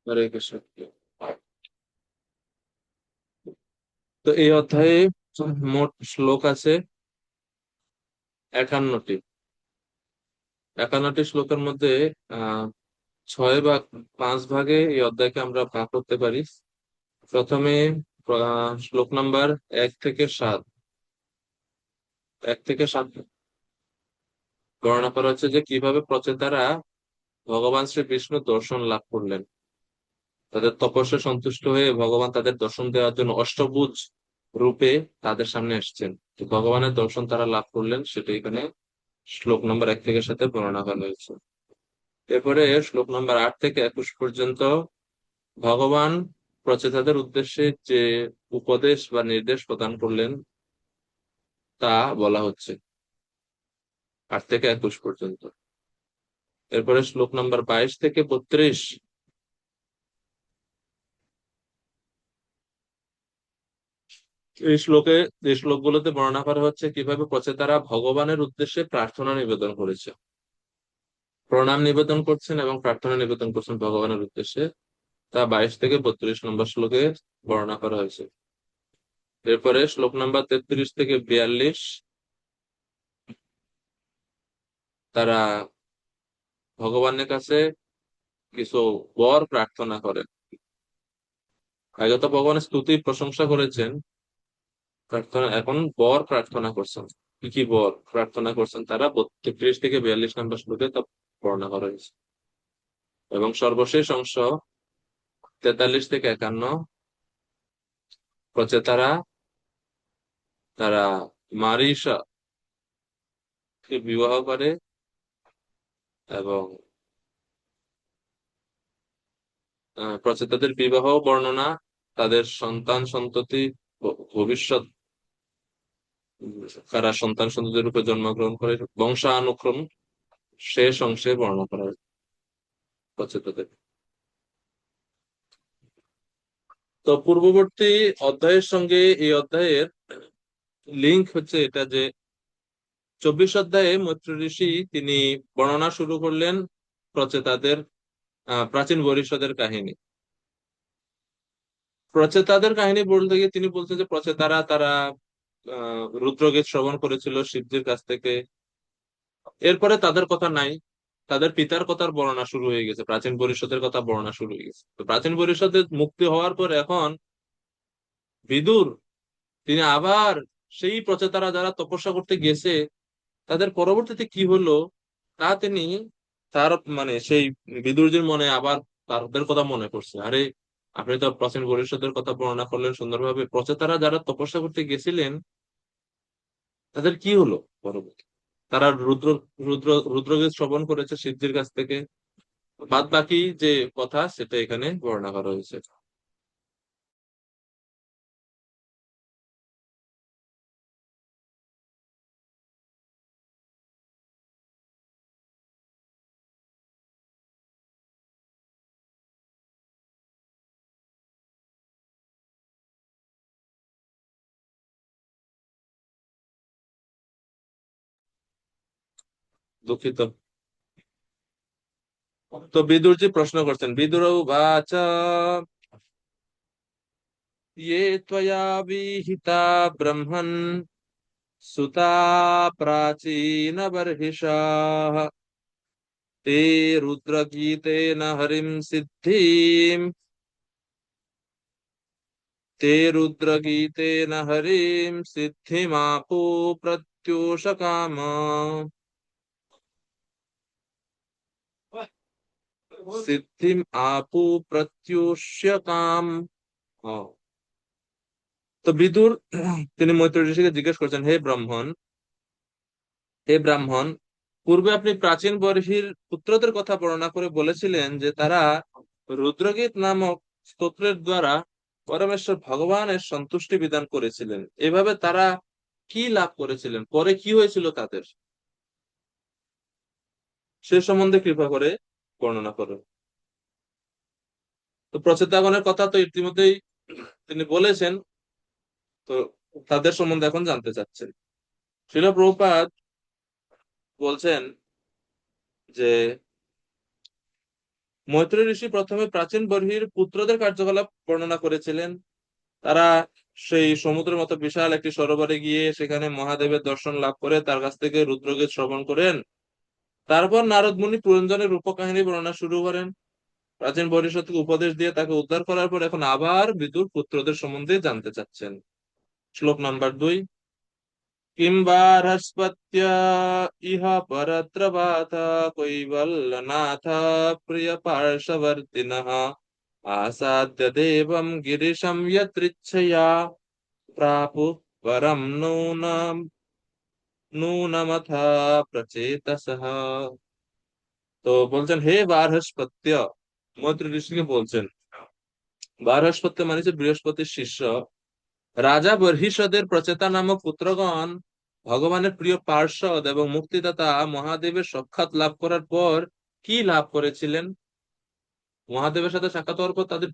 হরে কৃষ্ণ। তো এই অধ্যায়ে মোট শ্লোক আছে 51টি। 51টি শ্লোকের মধ্যে আহ 6 ভাগ, 5 ভাগে এই অধ্যায়কে আমরা ভাগ করতে পারি। প্রথমে শ্লোক নাম্বার 1 থেকে 7। 1 থেকে 7 বর্ণনা করা হচ্ছে যে কিভাবে প্রচেতারা ভগবান শ্রী বিষ্ণুর দর্শন লাভ করলেন। তাদের তপস্যা সন্তুষ্ট হয়ে ভগবান তাদের দর্শন দেওয়ার জন্য অষ্টভুজ রূপে তাদের সামনে এসেছেন। তো ভগবানের দর্শন তারা লাভ করলেন, সেটা এখানে শ্লোক নম্বর 1 থেকে 7 বর্ণনা করা হয়েছে। এরপরে শ্লোক নম্বর 8 থেকে 21 পর্যন্ত ভগবান প্রচেতাদের উদ্দেশ্যে যে উপদেশ বা নির্দেশ প্রদান করলেন তা বলা হচ্ছে 8 থেকে 21 পর্যন্ত। এরপরে শ্লোক নম্বর 22 থেকে 32, এই শ্লোকগুলোতে বর্ণনা করা হচ্ছে কিভাবে প্রচেতারা ভগবানের উদ্দেশ্যে প্রার্থনা নিবেদন করেছে, প্রণাম নিবেদন করছেন এবং প্রার্থনা নিবেদন করছেন ভগবানের উদ্দেশ্যে। তা 22 থেকে 32 নম্বর শ্লোকে বর্ণনা করা হয়েছে। এরপরে শ্লোক নাম্বার 33 থেকে 42 তারা ভগবানের কাছে কিছু বর প্রার্থনা করেন। আগে তো ভগবানের স্তুতি প্রশংসা করেছেন, প্রার্থনা এখন বর প্রার্থনা করছেন। কি কি বর প্রার্থনা করছেন তারা 33 থেকে 42 নম্বর শ্লোকে তা বর্ণনা করা হয়েছে। এবং সর্বশেষ অংশ 43 থেকে 51, প্রচেতারা তারা মারিসা কে বিবাহ করে এবং প্রচেতাদের বিবাহ বর্ণনা, তাদের সন্তান সন্ততি ভবিষ্যৎ কারা সন্তান সন্ততির রূপে জন্মগ্রহণ করে বংশানুক্রম শেষ অংশে বর্ণনা করা হয়েছে প্রচেতাদের। তো পূর্ববর্তী অধ্যায়ের সঙ্গে এই অধ্যায়ের লিঙ্ক হচ্ছে এটা যে 24 অধ্যায়ে মৈত্র ঋষি তিনি বর্ণনা শুরু করলেন প্রচেতাদের প্রাচীন বরিষ্ঠদের কাহিনী। প্রচেতাদের কাহিনী বলতে গিয়ে তিনি বলছেন যে প্রচেতারা তারা রুদ্রগীত শ্রবণ করেছিল শিবজির কাছ থেকে। এরপরে তাদের কথা নাই, তাদের পিতার কথার বর্ণনা শুরু হয়ে গেছে, প্রাচীন পরিষদের কথা বর্ণনা শুরু হয়ে গেছে। তো প্রাচীন পরিষদের মুক্তি হওয়ার পর এখন বিদুর তিনি আবার সেই প্রচেতারা যারা তপস্যা করতে গেছে তাদের পরবর্তীতে কি হলো তা তিনি তার মানে সেই বিদুরজির মনে আবার তাদের কথা মনে পড়ছে। আরে আপনি তো প্রাচীন পরিষদের কথা বর্ণনা করলেন সুন্দরভাবে, প্রচেতারা যারা তপস্যা করতে গেছিলেন তাদের কি হলো পরবর্তী? তারা রুদ্রগীত শ্রবণ করেছে শিবজির কাছ থেকে। বাদ বাকি যে কথা সেটা এখানে বর্ণনা করা হয়েছে। দুঃখিত। তো বিদুরজি প্রশ্ন করছেন, বিদুর বাচা ये त्वया विहिता ब्रह्मन् सुता प्राचीन बर्हिषाः ते रुद्रगीतेन हरिं सिद्धिं ते रुद्रगीतेन हरिं सिद्धिमापो प्रत्यूषकाम सिद्धिम आपु प्रत्युष्य काम। তো বিদুর তিনি মৈত্র ঋষিকে জিজ্ঞেস করছেন, হে ব্রাহ্মণ, পূর্বে আপনি প্রাচীন বর্হির পুত্রদের কথা বর্ণনা করে বলেছিলেন যে তারা রুদ্রগীত নামক স্তোত্রের দ্বারা পরমেশ্বর ভগবানের সন্তুষ্টি বিধান করেছিলেন। এভাবে তারা কি লাভ করেছিলেন, পরে কি হয়েছিল তাদের, সে সম্বন্ধে কৃপা করে বর্ণনা করুন। তো প্রচেতাগণের কথা তো ইতিমধ্যেই তিনি বলেছেন, তো তাদের সম্বন্ধে এখন জানতে চাচ্ছেন। শিল প্রভুপাদ বলছেন যে মৈত্রেয় ঋষি প্রথমে প্রাচীন বর্হির পুত্রদের কার্যকলাপ বর্ণনা করেছিলেন। তারা সেই সমুদ্রের মতো বিশাল একটি সরোবরে গিয়ে সেখানে মহাদেবের দর্শন লাভ করে তার কাছ থেকে রুদ্রগীত শ্রবণ করেন। তারপর নারদ মুনি পুরঞ্জনের রূপকাহিনী বর্ণনা শুরু করেন। প্রাচীন বরিষ্ঠকে উপদেশ দিয়ে তাকে উদ্ধার করার পর এখন আবার বিদুর পুত্রদের সম্বন্ধে জানতে চাচ্ছেন। শ্লোক নাম্বার 2। কিংবা হ্রস্পত্য ইহ পরত্র বাথ কৈবল্যনাথ প্রিয় পার্শ্ববর্তিনঃ आसाद्य देवं गिरिशं यदृच्छया प्रापुः परं नूनमथ प्रचेतसः। তো বলছেন, হে বার্হস্পত্য, মৈত্র ঋষিকে বলছেন। বার্হস্পত্য মানে হচ্ছে বৃহস্পতির শিষ্য। রাজা বর্হিষ্ঠদের প্রচেতা নামক পুত্রগণ ভগবানের প্রিয় পার্ষদ এবং মুক্তিদাতা মহাদেবের সাক্ষাৎ লাভ করার পর কি লাভ করেছিলেন? মহাদেবের সাথে সাক্ষাৎ হওয়ার পর তাদের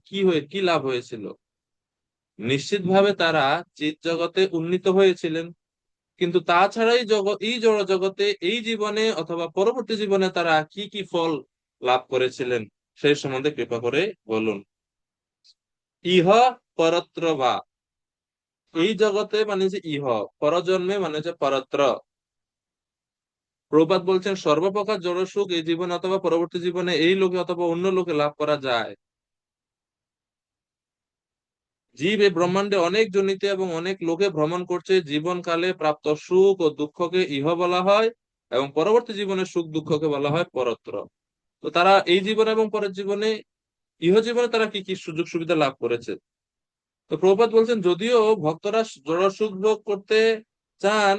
কি লাভ হয়েছিল? নিশ্চিতভাবে তারা চিৎ জগতে উন্নীত হয়েছিলেন। কিন্তু তাছাড়া এই জড় জগতে এই জীবনে অথবা পরবর্তী জীবনে তারা কি কি ফল লাভ করেছিলেন সেই সম্বন্ধে কৃপা করে বলুন। ইহ পরত্র বা, এই জগতে মানে যে ইহ, পরজন্মে মানে যে পরত্র। প্রভুপাদ বলছেন, সর্বপ্রকার জড় সুখ এই জীবনে অথবা পরবর্তী জীবনে এই লোকে অথবা অন্য লোকে লাভ করা যায়। জীব এই ব্রহ্মাণ্ডে অনেক জনিতে এবং অনেক লোকে ভ্রমণ করছে। জীবনকালে প্রাপ্ত সুখ ও দুঃখকে ইহ বলা হয় এবং পরবর্তী জীবনে সুখ দুঃখকে বলা হয় পরত্র। তো তারা এই জীবনে এবং পরের জীবনে, ইহ জীবনে তারা কি কি সুযোগ সুবিধা লাভ করেছে। তো প্রভুপাদ বলছেন, যদিও ভক্তরা জড় সুখ ভোগ করতে চান,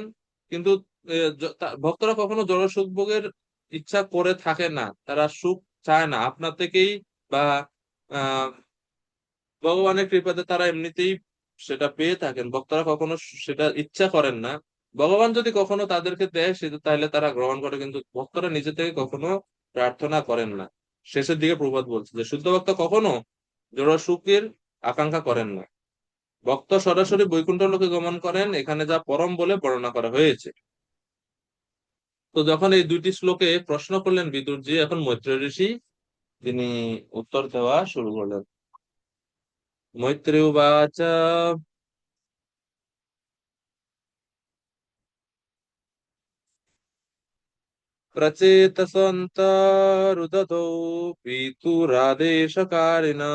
কিন্তু ভক্তরা কখনো জড় সুখ ভোগের ইচ্ছা করে থাকে না। তারা সুখ চায় না আপনা থেকেই, বা আহ ভগবানের কৃপাতে তারা এমনিতেই সেটা পেয়ে থাকেন। ভক্তরা কখনো সেটা ইচ্ছা করেন না। ভগবান যদি কখনো তাদেরকে দেয় সেটা তাহলে তারা গ্রহণ করে, কিন্তু ভক্তরা নিজে থেকে কখনো প্রার্থনা করেন না। শেষের দিকে প্রভুপাদ বলছে যে শুদ্ধ ভক্ত কখনো জড় সুখের আকাঙ্ক্ষা করেন না। ভক্ত সরাসরি বৈকুণ্ঠ লোকে গমন করেন, এখানে যা পরম বলে বর্ণনা করা হয়েছে। তো যখন এই দুইটি শ্লোকে প্রশ্ন করলেন বিদুরজি, এখন মৈত্রেয় ঋষি তিনি উত্তর দেওয়া শুরু করলেন। মৈত্রেয় উবাচ प्रचेतसन्तरुदधौ पितुरादेशकारिणा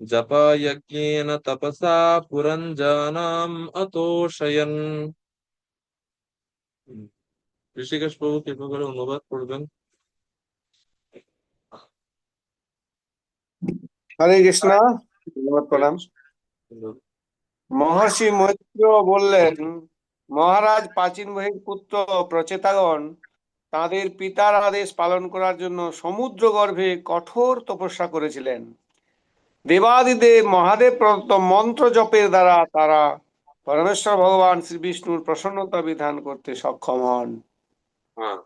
जपयज्ञेन तपसा पुरञ्जनम् अतोषयन्। ঋষিকেশ প্রভু কৃপা করে অনুবাদ করবেন। হরে কৃষ্ণ। ধন্যবাদ, প্রণাম। মহর্ষি মৈত্র বললেন, মহারাজ, প্রাচীন বহির পুত্র প্রচেতাগণ তাদের পিতার আদেশ পালন করার জন্য সমুদ্র গর্ভে কঠোর তপস্যা করেছিলেন। দেবাদিদেব মহাদেব প্রদত্ত মন্ত্র জপের দ্বারা তারা পরমেশ্বর ভগবান শ্রী বিষ্ণুর প্রসন্নতা বিধান করতে সক্ষম হন।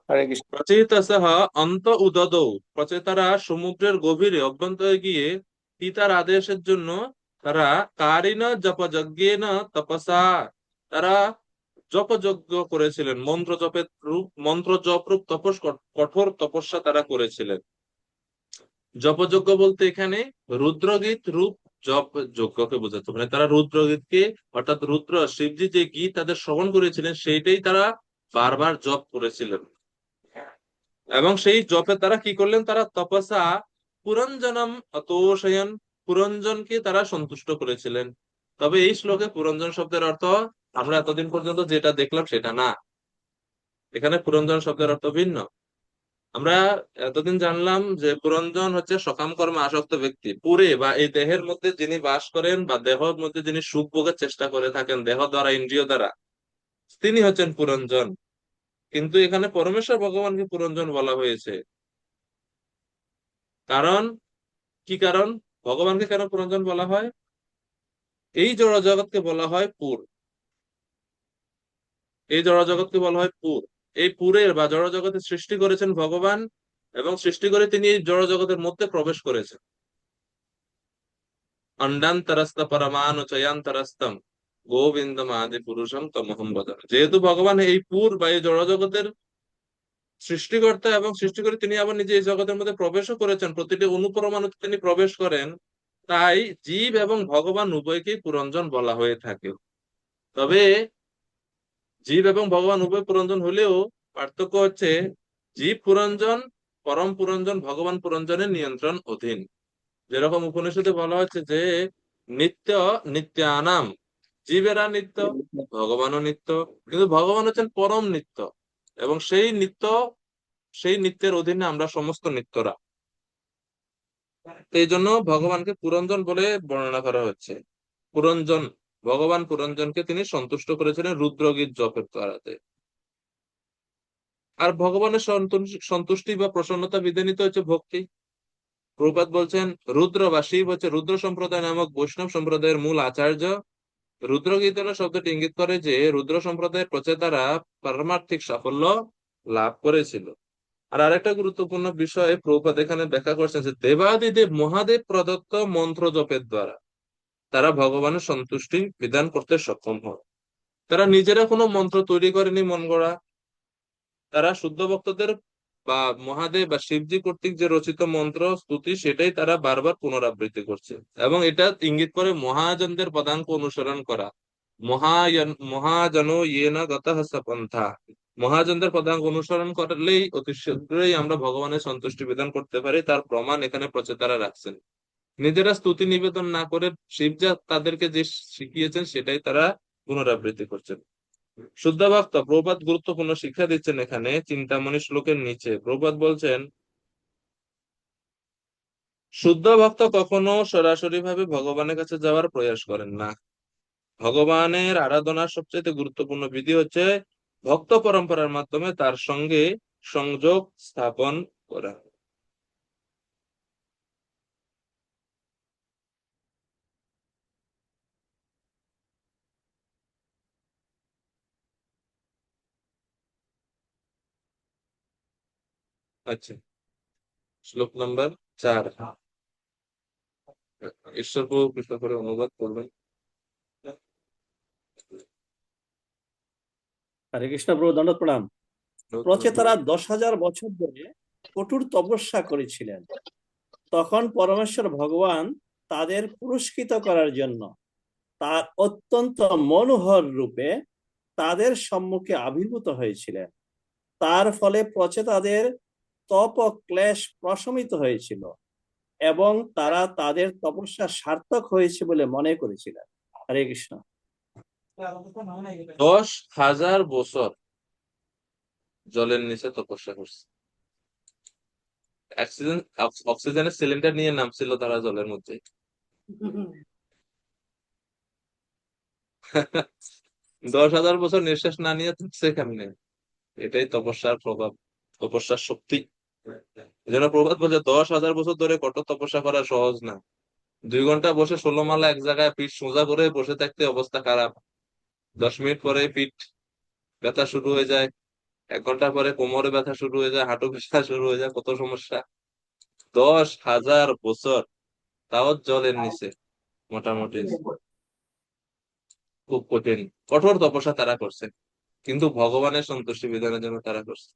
হরে কৃষ্ণ। প্রচেতসঃ অন্ত উদদৌ, প্রচেতারা সমুদ্রের গভীরে অভ্যন্তরে গিয়ে পিতার আদেশের জন্য তারা কারিণ জপযজ্ঞেন তপসা, তারা জপযজ্ঞ করেছিলেন। মন্ত্র জপ রূপ কঠোর তপস্যা তারা করেছিলেন। জপযজ্ঞ বলতে এখানে রুদ্রগীত রূপ জপ যজ্ঞকে বোঝাচ্ছে। মানে তারা রুদ্রগীতকে, অর্থাৎ রুদ্র শিবজি যে গীত তাদের শ্রবণ করেছিলেন সেইটাই তারা বারবার জপ করেছিলেন। এবং সেই জপে তারা কি করলেন, তারা তপসা পুরঞ্জনম অতোষয়ন, পুরঞ্জনকে তারা সন্তুষ্ট করেছিলেন। তবে এই শ্লোকে পুরঞ্জন শব্দের অর্থ আমরা এতদিন পর্যন্ত যেটা দেখলাম সেটা না। এখানে পুরঞ্জন শব্দের অর্থ ভিন্ন। আমরা এতদিন জানলাম যে পুরঞ্জন হচ্ছে সকাম কর্মে আসক্ত ব্যক্তি। পুরে বা এই দেহের মধ্যে যিনি বাস করেন বা দেহের মধ্যে যিনি সুখ ভোগের চেষ্টা করে থাকেন দেহ দ্বারা, ইন্দ্রিয় দ্বারা, তিনি হচ্ছেন পুরঞ্জন। কিন্তু এখানে পরমেশ্বর ভগবানকে পুরঞ্জন বলা হয়েছে। কারণ কি কারণ ভগবানকে কেন পুরঞ্জন বলা হয়? এই জড় জগৎকে বলা হয় পুর। এই জড় জগৎকে বলা হয় পুর। এই পুরের বা জড় জগতের সৃষ্টি করেছেন ভগবান, এবং সৃষ্টি করে তিনি এই জড় জগতের মধ্যে প্রবেশ করেছেন। অন্ডান্তরস্ত পরমাণুচয়ান্তরস্তম গোবিন্দম আদি পুরুষম তমহম বদ। যেহেতু ভগবান এই পুর বা এই জড় জগতের সৃষ্টিকর্তা এবং সৃষ্টি করে তিনি আবার নিজে এই জগতের মধ্যে প্রবেশও করেছেন, প্রতিটি অনুপরমাণুতে তিনি প্রবেশ করেন। তাই জীব এবং ভগবান উভয়কেই পুরঞ্জন বলা হয়ে থাকে। তবে জীব এবং ভগবান উভয় পুরঞ্জন হলেও পার্থক্য হচ্ছে জীব পুরঞ্জন, পরম পুরঞ্জন ভগবান পুরঞ্জনের নিয়ন্ত্রণ অধীন। যেরকম উপনিষদে বলা হচ্ছে যে নিত্য নিত্যানাম, জীবেরা নিত্য, ভগবানও নিত্য, কিন্তু ভগবান হচ্ছেন পরম নিত্য, এবং সেই নিত্যের অধীনে আমরা সমস্ত নিত্যরা। তো এই জন্য ভগবানকে পুরঞ্জন বলে বর্ণনা করা হচ্ছে। পুরঞ্জন, ভগবান পুরঞ্জনকে তিনি সন্তুষ্ট করেছিলেন রুদ্রগীত জপের দ্বারাতে। আর ভগবানের সন্তুষ্টি বা প্রসন্নতা বিধানিত হচ্ছে ভক্তি। প্রভুপাদ বলছেন রুদ্র বা শিব হচ্ছে রুদ্র সম্প্রদায় নামক বৈষ্ণব সম্প্রদায়ের মূল আচার্য। রুদ্রগীতনের শব্দটি ইঙ্গিত করে যে রুদ্র সম্প্রদায়ের প্রচেতারা পারমার্থিক সাফল্য লাভ করেছিল। আর আরেকটা গুরুত্বপূর্ণ বিষয় প্রভুপাদ এখানে ব্যাখ্যা করছেন যে দেবাদিদেব মহাদেব প্রদত্ত মন্ত্র জপের দ্বারা তারা ভগবানের সন্তুষ্টি বিধান করতে সক্ষম হয়। তারা নিজেরা কোনো মন্ত্র তৈরি করেনি মন গড়া, তারা শুদ্ধ ভক্তদের বা মহাদেব বা শিবজি কর্তৃক যে রচিত মন্ত্র স্তুতি সেটাই তারা বারবার পুনরাবৃত্তি করছে, এবং এটা ইঙ্গিত করে মহাজনদের পদাঙ্ক অনুসরণ করা। মহাজন ইয়েন গতঃ স পন্থা, মহাজনদের পদাঙ্ক অনুসরণ করলেই অতি শীঘ্রই আমরা ভগবানের সন্তুষ্টি বিধান করতে পারি, তার প্রমাণ এখানে প্রচেতারা রাখছেন। নিজেরা স্তুতি নিবেদন না করে শিব যা তাদেরকে যে শিখিয়েছেন সেটাই তারা পুনরাবৃত্তি করছেন। শুদ্ধ ভক্ত, প্রভুপাদ গুরুত্বপূর্ণ শিক্ষা দিচ্ছেন এখানে চিন্তামণি শ্লোকের নিচে। প্রভুপাদ বলছেন শুদ্ধ ভক্ত কখনো সরাসরি ভাবে ভগবানের কাছে যাওয়ার প্রয়াস করেন না। ভগবানের আরাধনার সবচেয়ে গুরুত্বপূর্ণ বিধি হচ্ছে ভক্ত পরম্পরার মাধ্যমে তার সঙ্গে সংযোগ স্থাপন করা। আচ্ছা, শ্লোক নাম্বার 4 ঈশ্বর প্রভু কৃপা করে অনুবাদ করবেন। হরে কৃষ্ণ প্রভু, দণ্ডবত প্রণাম। প্রচেতারা 10,000 বছর ধরে কঠোর তপস্যা করেছিলেন। তখন পরমেশ্বর ভগবান তাদের পুরস্কৃত করার জন্য তার অত্যন্ত মনোহর রূপে তাদের সম্মুখে আবির্ভূত হয়েছিলেন। তার ফলে প্রচেতাদের তপ ক্লেশ প্রশমিত হয়েছিল এবং তারা তাদের তপস্যা সার্থক হয়েছে বলে মনে করেছিলেন। হরে কৃষ্ণ। 10,000 বছর জলের নিচে তপস্যা করছে। অক্সিজেনের সিলিন্ডার নিয়ে নামছিল তারা জলের মধ্যে। 10,000 বছর নিঃশ্বাস না নিয়ে থাকছে কেমনে? এটাই তপস্যার প্রভাব, তপস্যার শক্তি। যেন প্রভাত বলছে 10,000 বছর ধরে কঠোর তপস্যা করা সহজ না। 2 ঘন্টা বসে 16 মালা এক জায়গায় পিঠ সোজা করে বসে থাকতে অবস্থা খারাপ, 10 মিনিট পরে পিঠ ব্যথা শুরু হয়ে যায়, 1 ঘন্টা পরে কোমরে ব্যথা শুরু হয়ে যায়, হাঁটু ব্যথা শুরু হয়ে যায়, কত সমস্যা। 10,000 বছর, তাও জলের নিচে, মোটামুটি খুব কঠিন কঠোর তপস্যা তারা করছে, কিন্তু ভগবানের সন্তুষ্টি বিধানের জন্য তারা করছে।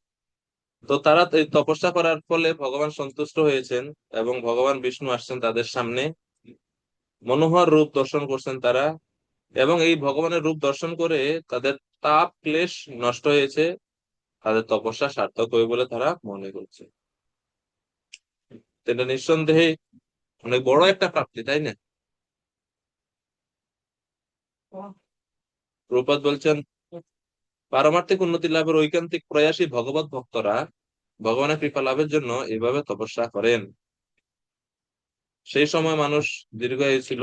তো তারা এই তপস্যা করার ফলে ভগবান সন্তুষ্ট হয়েছেন, এবং ভগবান বিষ্ণু আসছেন তাদের সামনে, মনোহর রূপ দর্শন করছেন তারা, এবং এই ভগবানের রূপ দর্শন করে তাদের তাপ ক্লেশ নষ্ট হয়েছে, তাদের তপস্যা সার্থক হয়ে বলে তারা মনে করছে। এটা নিঃসন্দেহে অনেক বড় একটা প্রাপ্তি, তাই না? প্রভুপাদ বলছেন পারমার্থিক উন্নতি লাভের ঐকান্তিক প্রয়াসী ভগবত ভক্তরা ভগবানের কৃপা লাভের জন্য এভাবে তপস্যা করেন। সেই সময় মানুষ দীর্ঘায়ু ছিল,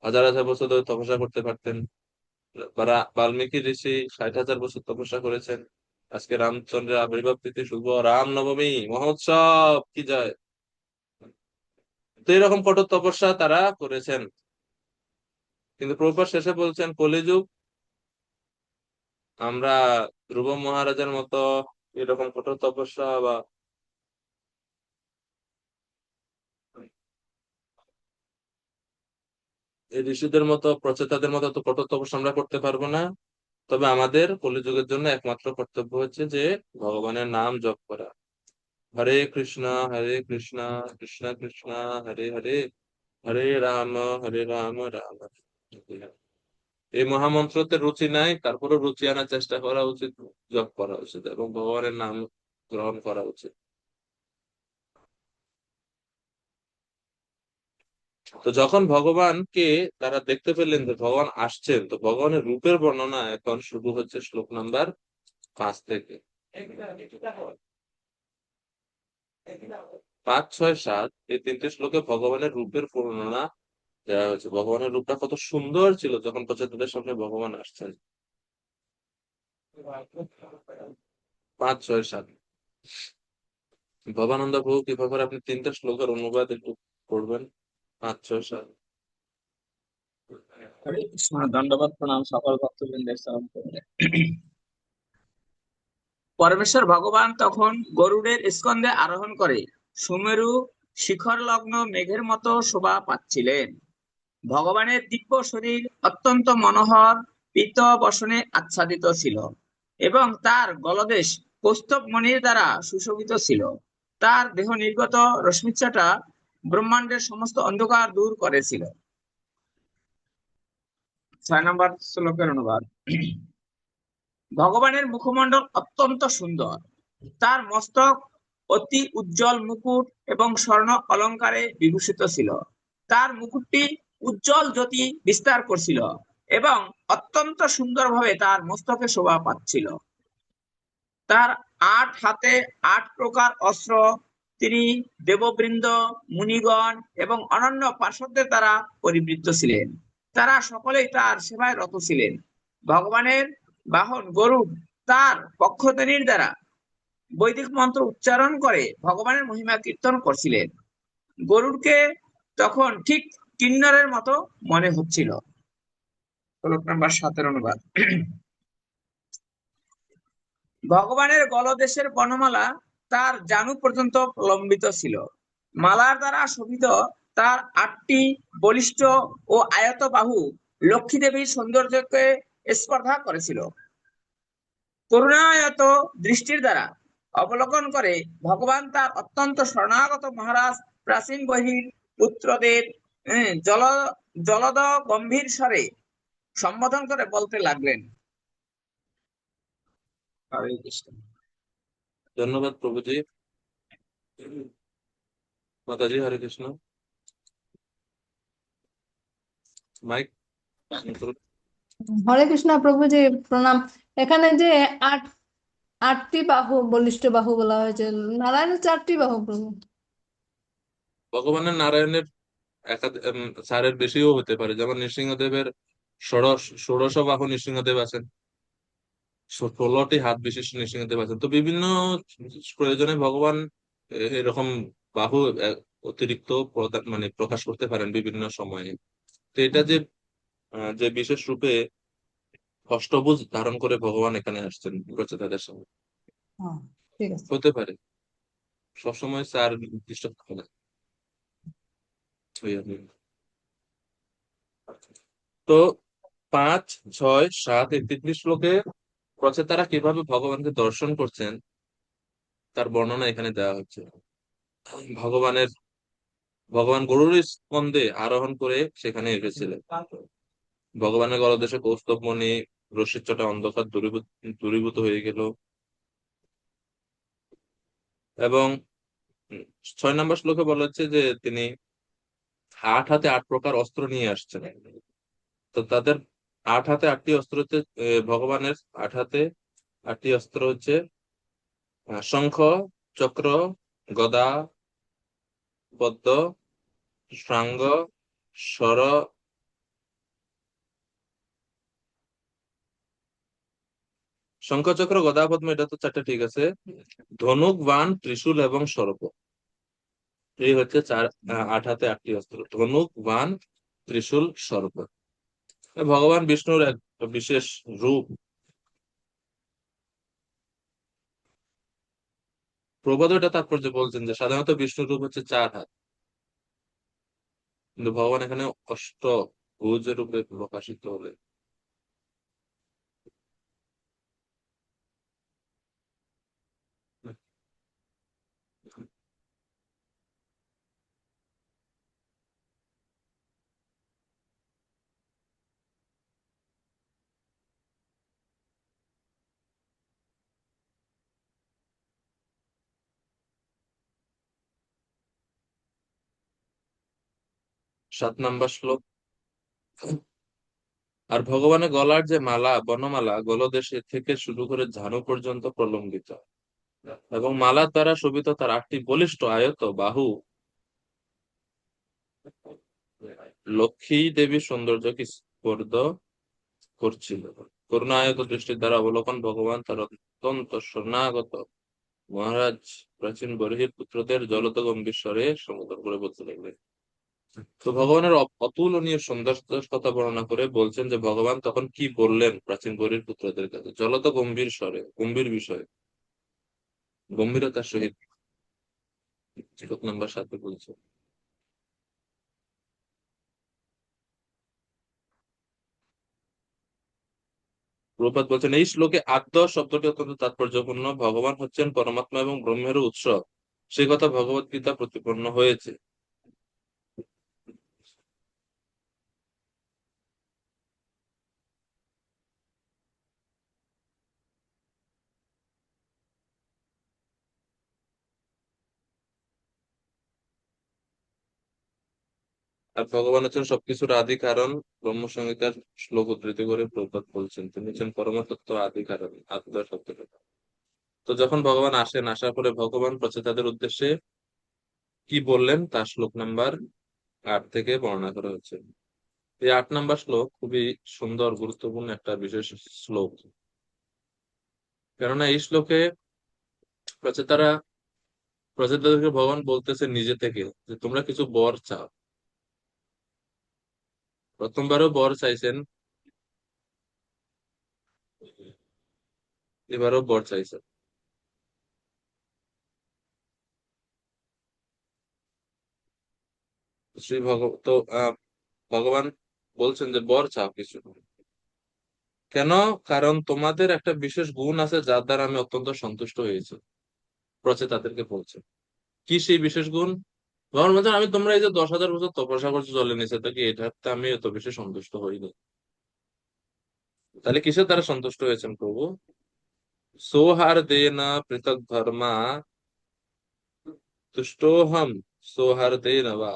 হাজার হাজার বছর ধরে তপস্যা করতে পারতেন। বাল্মীকি ঋষি 60,000 বছর তপস্যা করেছেন। আজকে রামচন্দ্রের আবির্ভাব তিথি, শুভ রাম নবমী মহোৎসব, কি যায়। তো এরকম কঠোর তপস্যা তারা করেছেন, কিন্তু প্রভুপাদ শেষে বলছেন কলিযুগ আমরা ধ্রুব মহারাজের মতো এরকম কঠোর তপস্যা বা এই ঋষিদের মতো প্রচেতাদের মতো তো কঠোর তপস্যা আমরা করতে পারবো না। তবে আমাদের কলিযুগের জন্য একমাত্র কর্তব্য হচ্ছে যে ভগবানের নাম জপ করা। হরে কৃষ্ণ কৃষ্ণ কৃষ্ণ হরে হরে, হরে রাম রাম রাম। এই মহামন্ত্রতে রুচি নাই, তারপরে রুচি আনার চেষ্টা করা উচিত, জপ করা উচিত এবং ভগবানের নাম গ্রহণ করা উচিত। তো যখন ভগবানকে তারা দেখতে পেলেন যে ভগবান আসছেন, তো ভগবানের রূপের বর্ণনা এখন শুরু হচ্ছে শ্লোক নাম্বার 5 থেকে। 5, 6, 7 এই 3টে শ্লোকে ভগবানের রূপের বর্ণনা দেওয়া হয়েছে। ভগবানের রূপটা কত সুন্দর ছিল যখন প্রচারকদের সামনে ভগবান আসছেন। 5, 6, 7 ভবানন্দ প্রভু কিভাবে করে আপনি 3টে শ্লোকের অনুবাদ একটু করবেন? 5, 6, 7। হরে কৃষ্ণ, দণ্ডবত প্রণাম সকল ভক্তবৃন্দের চরণে। পরমেশ্বর ভগবান তখন গরুড়ের স্কন্ধে আরোহণ করে সুমেরু শিখর লগ্ন মেঘের মতো শোভা পাচ্ছিলেন। ভগবানের দিব্য শরীর অত্যন্ত মনোহর পীত বসনে আচ্ছাদিত ছিল এবং তার গলদেশ কৌস্তব মণির দ্বারা সুশোভিত ছিল। তার দেহ নির্গত রশ্মিচ্ছটা ব্রহ্মাণ্ডের সমস্ত অন্ধকার দূর করেছিল। 6 নম্বর শ্লোকের অনুবাদ। ভগবানের মুখমণ্ডল অত্যন্ত সুন্দর, তার মস্তক অতি উজ্জ্বল মুকুট এবং স্বর্ণ অলংকারে বিভূষিত ছিল। তার মুকুটটি উজ্জ্বল জ্যোতি বিস্তার করছিল এবং অত্যন্ত সুন্দরভাবে তার মস্তকে শোভা পাচ্ছিল। তার 8 হাতে 8 প্রকার অস্ত্র, তিনি দেববৃন্দ, মুনিগণ এবং অনন্য পার্শ্বদের দ্বারা পরিবৃত ছিলেন। তারা সকলেই তার সেবায় রত ছিলেন। ভগবানের বাহন গরুড় তার পক্ষধ্বনির দ্বারা বৈদিক মন্ত্র উচ্চারণ করে ভগবানের মহিমা কীর্তন করছিলেন। গরুড়কে তখন ঠিক কিন্নরের মতো মনে হচ্ছিল। শ্লোক নাম্বার 7 অনুবাদ। ভগবানের গলদেশের বর্ণমালা তার জানু পর্যন্ত প্রলম্বিত ছিল। মালার দ্বারা শোভিত তার 8টি বলিষ্ঠ ও আয়ত বাহু লক্ষ্মী দেবীর সৌন্দর্যকে স্পর্ধা করেছিল। করুণায়ত দৃষ্টির দ্বারা অবলোকন করে ভগবান তার অত্যন্ত শরণাগত মহারাজ প্রাচীন বহির পুত্রদের জলদ গম্ভীর স্বরে সম্বোধন করে বলতে লাগলেন। হরে কৃষ্ণ। ধন্যবাদ প্রভুজি। মাতাজি হরে কৃষ্ণ। মাইক। হরে কৃষ্ণ প্রভুজি, প্রণাম। এখানে যে আট 8টি বাহু, বলিষ্ঠ বাহু বলা হয়েছে, নারায়ণের 4টি বাহু প্রভু। ভগবানের নারায়ণের চারের বেশিও হতে পারে, যেমন নৃসিংহদেবের ষোড়শ বাহু নৃসিংহদেব আছেন, 16টি হাত বিশিষ্ট নৃসিংহদেব আছেন। তো বিভিন্ন প্রয়োজনে ভগবান এরকম বাহু অতিরিক্ত মানে প্রকাশ করতে পারেন বিভিন্ন সময়ে। তো এটা যে যে বিশেষ রূপে অষ্টভুজ ধারণ করে ভগবান এখানে আসছেন প্রচেতাদের সঙ্গে, ঠিক আছে। হতে পারে, সবসময় চার নির্দিষ্ট থাকে না। তো 5, 6, 7 এই 3টি শ্লোকে প্রচেতারা কিভাবে ভগবানকে দর্শন করছেন তার বর্ণনা এখানে দেওয়া হচ্ছে। ভগবান গরুর স্কন্ধে আরোহণ করে সেখানে এসেছিলেন। ভগবানের গলদেশে কৌস্তব মণি, রশ্মিচ্ছটা অন্ধকার দূরীভূত হয়ে গেল। এবং 6 নম্বর শ্লোকে বলা হচ্ছে যে তিনি 8 হাতে 8 প্রকার অস্ত্র নিয়ে আসছেন। তো তাদের 8 হাতে 8টি অস্ত্র হচ্ছে ভগবানের 8 হাতে 8টি অস্ত্র হচ্ছে শঙ্খ, চক্র, গদা, পদ্ম, শৃঙ্গ, স্বর, শঙ্খ, চক্র, গদা, পদ্ম, এটা তো 4টে ঠিক আছে। ধনুক, বাণ, ত্রিশূল এবং সর্প, এই হচ্ছে 8 হাতে 8টি অস্ত্র। ধনুক, বাণ, ত্রিশূল, সর্প ভগবান বিষ্ণুর এক বিশেষ রূপ। প্রবাদ এটা তাৎপর্য বলছেন যে সাধারণত বিষ্ণুর রূপ হচ্ছে 4 হাত, কিন্তু ভগবান এখানে অষ্টভুজ রূপে প্রকাশিত হলেন। 7 নম্বর শ্লোক। আর ভগবানের গলার যে মালা, বনমালা গলদেশে থেকে শুরু করে ঝানু পর্যন্ত প্রলম্বিত, এবং মালার দ্বারা শোভিত তার 8টি বলিষ্ঠ আয়ত বাহু লক্ষ্মী দেবীর সৌন্দর্যকে স্পর্শ করছিল। করুণায়ত দৃষ্টির দ্বারা অবলোকন ভগবান তার অত্যন্ত শরণাগত মহারাজ প্রাচীন বরহির পুত্রদের জলদ গম্ভীর স্বরে সম্বোধন করে বলতে লাগলেন। তো ভগবানের অতুলনীয় সৌন্দর্যের কথা বর্ণনা করে বলছেন যে ভগবান তখন কি বললেন প্রাচীন বরহির পুত্রদের কাছে, জলদ গম্ভীর স্বরে, গম্ভীর বিষয়, গম্ভীরতার সহিত। শ্লোক নাম্বার 7 বলছে, প্রভুপাদ বলছেন এই শ্লোকে আদ্য শব্দটি অত্যন্ত তাৎপর্যপূর্ণ। ভগবান হচ্ছেন পরমাত্মা এবং ব্রহ্মেরও উৎস, সেই কথা ভগবত গীতা প্রতিপন্ন হয়েছে। আর ভগবান হচ্ছেন সবকিছুর আদি কারণ। ব্রহ্মসংহিতার শ্লোক উদ্ধৃতি করে প্রভুপাদ বলছেন তিনি হচ্ছেন পরমতত্ত্ব আদি কারণ, আদ্য শব্দটা। তো যখন ভগবান আসেন, আসার পরে ভগবান প্রচেতাদের উদ্দেশ্যে কি বললেন তা শ্লোক নাম্বার 8 থেকে বর্ণনা করা হচ্ছে। এই 8 নম্বর শ্লোক খুবই সুন্দর, গুরুত্বপূর্ণ একটা বিশেষ শ্লোক। কেননা এই শ্লোকে প্রচেতারা প্রচেতাদেরকে ভগবান বলতেছে নিজে থেকে যে তোমরা কিছু বর চাও। প্রথমবারও বর চাইছেন, এবারও বর চাইছেন। শ্রী তো ভগবান বলছেন যে বর চাও কিছু। কেন? কারণ তোমাদের একটা বিশেষ গুণ আছে যার দ্বারা আমি অত্যন্ত সন্তুষ্ট হয়েছি। প্রচেতাদেরকে বলছে কি সেই বিশেষ গুণ। ভগবান বলছেন আমি তোমরা এই যে 10,000 বছর তপস্যা করছো জলের নিচে, তো কি এটাতে আমি এত বেশি সন্তুষ্ট হইনি? তাহলে কিসের দ্বারা সন্তুষ্ট হয়েছেন প্রভু? সৌহার্দেন পৃথক ধর্মা তুষ্টোহম সৌহার্দেন বা।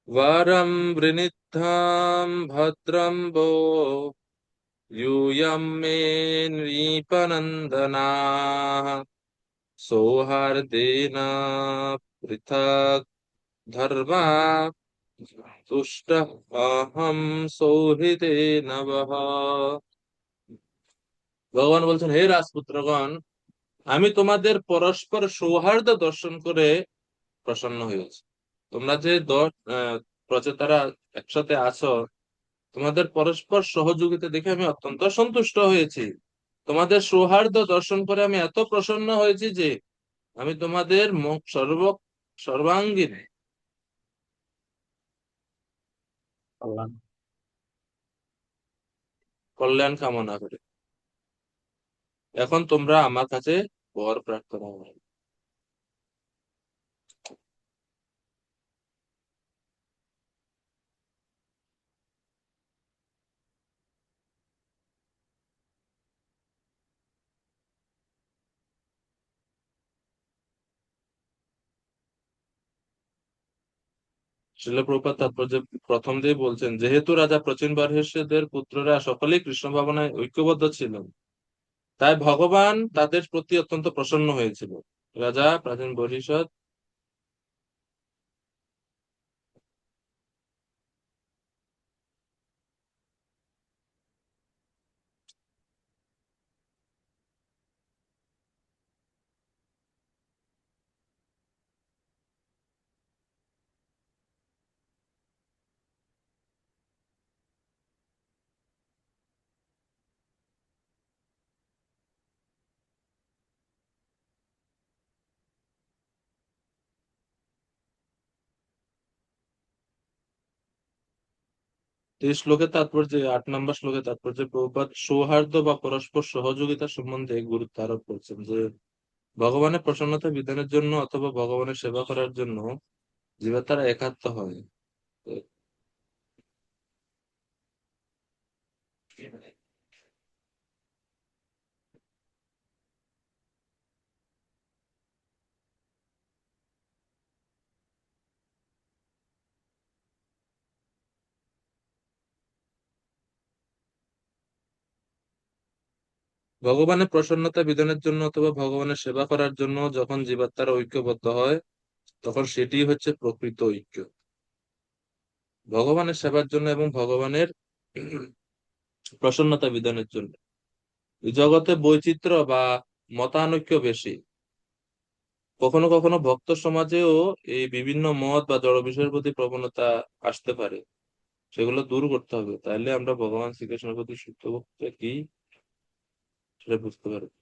वरं वृणीध्यां भद्रं वो यूयं मे नृपनन्दनाः सौहार्देन पृथक् धर्मा तुष्टः अहं सौहृदेन वः। ভগবান বলছেন হে রাজপুত্রগণ, আমি তোমাদের পরস্পর সৌহার্দ্য দর্শন করে প্রসন্ন হয়েছি। তোমরা যে প্রচেতারা একসাথে আছো, তোমাদের পরস্পর সহযোগিতা দেখে আমি অত্যন্ত সন্তুষ্ট হয়েছি। তোমাদের সৌহার্দ্য দর্শন করে আমি এত প্রসন্ন হয়েছি যে আমি তোমাদের সর্বাঙ্গীন কল্যাণ। কল্যাণ কামনা করি। এখন তোমরা আমার কাছে বর প্রার্থনা করো। শিল প্রভুপাদ তাৎপর্য প্রথম দিয়ে বলছেন যেহেতু রাজা প্রাচীন বর্হিষ্যদের পুত্ররা সকলেই কৃষ্ণ ভাবনায় ঐক্যবদ্ধ ছিলেন, তাই ভগবান তাদের প্রতি অত্যন্ত প্রসন্ন হয়েছিল। রাজা প্রাচীন বর্হিষ্যদ এই শ্লোকের তাৎপর্য, 8 নম্বর শ্লোকের তাৎপর্য প্রভুপাদ সৌহার্দ্য বা পরস্পর সহযোগিতা সম্বন্ধে গুরুত্ব আরোপ করছেন যে ভগবানের প্রসন্নতা বিধানের জন্য অথবা ভগবানের সেবা করার জন্য জীবাত্মারা একাত্ম হয়। ভগবানের প্রসন্নতা বিধানের জন্য অথবা ভগবানের সেবা করার জন্য যখন জীবাত্মারা ঐক্যবদ্ধ হয়, তখন সেটি হচ্ছে প্রকৃত ঐক্য। ভগবানের সেবার জন্য এবং ভগবানের প্রসন্নতা বিধানের জন্য। এই জগতে বৈচিত্র্য বা মতানৈক্য বেশি। কখনো কখনো ভক্ত সমাজেও এই বিভিন্ন মত বা জড় বিষয়ের প্রতি প্রবণতা আসতে পারে। সেগুলো দূর করতে হবে, তাহলে আমরা ভগবান শ্রীকৃষ্ণের প্রতি শুদ্ধ ভক্তি কি সেটা বুঝতে পারবো।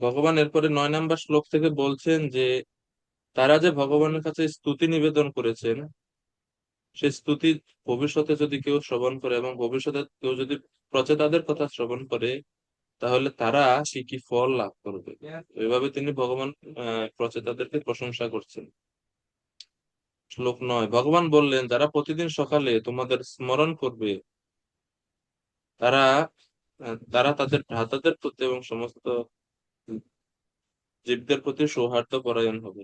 ভগবান এরপরে 9 নম্বর শ্লোক থেকে বলছেন যে তারা যে ভগবানের কাছে স্তুতি নিবেদন করেছেন, সেই স্তুতি ভবিষ্যতে যদি কেউ শ্রবণ করে এবং ভবিষ্যতে কেউ যদি প্রচেতাদের কথা শ্রবণ করে, তাহলে তারা কি কি ফল লাভ করবে। এভাবে তিনি ভগবান প্রচেতাদেরকে প্রশংসা করছেন। শ্লোক 9, ভগবান বললেন, যারা প্রতিদিন সকালে তোমাদের স্মরণ করবে, তারা তারা তাদের ভ্রাতাদের প্রতি এবং সমস্ত জীবদের প্রতি সৌহার্দ্য পরায়ণ হবে।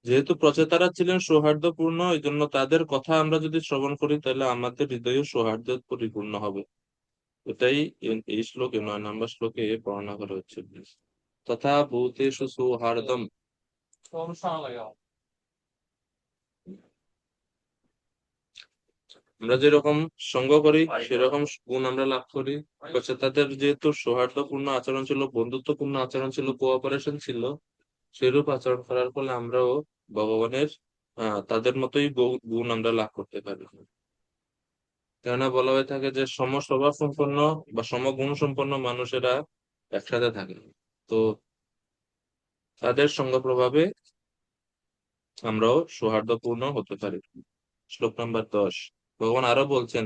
যেহেতু প্রচেতারা ছিলেন সৌহার্দ্যপূর্ণ, এই জন্য তাদের কথা আমরা যদি শ্রবণ করি, তাহলে আমাদের হৃদয় সৌহার্দ্য পরিপূর্ণ হবে। এটাই এই শ্লোকে 9 নম্বর শ্লোকে বর্ণনা করা হচ্ছে। তথা ভূতেষু সৌহার্দ্যম, আমরা যেরকম সঙ্গ করি সেরকম গুণ আমরা লাভ করি। প্রচেতাদের যেহেতু সৌহার্দ্যপূর্ণ আচরণ ছিল, বন্ধুত্বপূর্ণ আচরণ ছিল, কোঅপারেশন ছিল, সেরূপ আচরণ করার ফলে আমরাও ভগবানের তাদের মতোই গুণ আমরা লাভ করতে পারি। কেননা বলা হয়ে থাকে যে সমস্বভাব সম্পন্ন বা সমগুণ সম্পন্ন মানুষেরা একসাথে থাকে, তো তাদের সঙ্গ প্রভাবে আমরাও সৌহার্দ্যপূর্ণ হতে পারি। শ্লোক 10, ভগবান আরো বলছেন,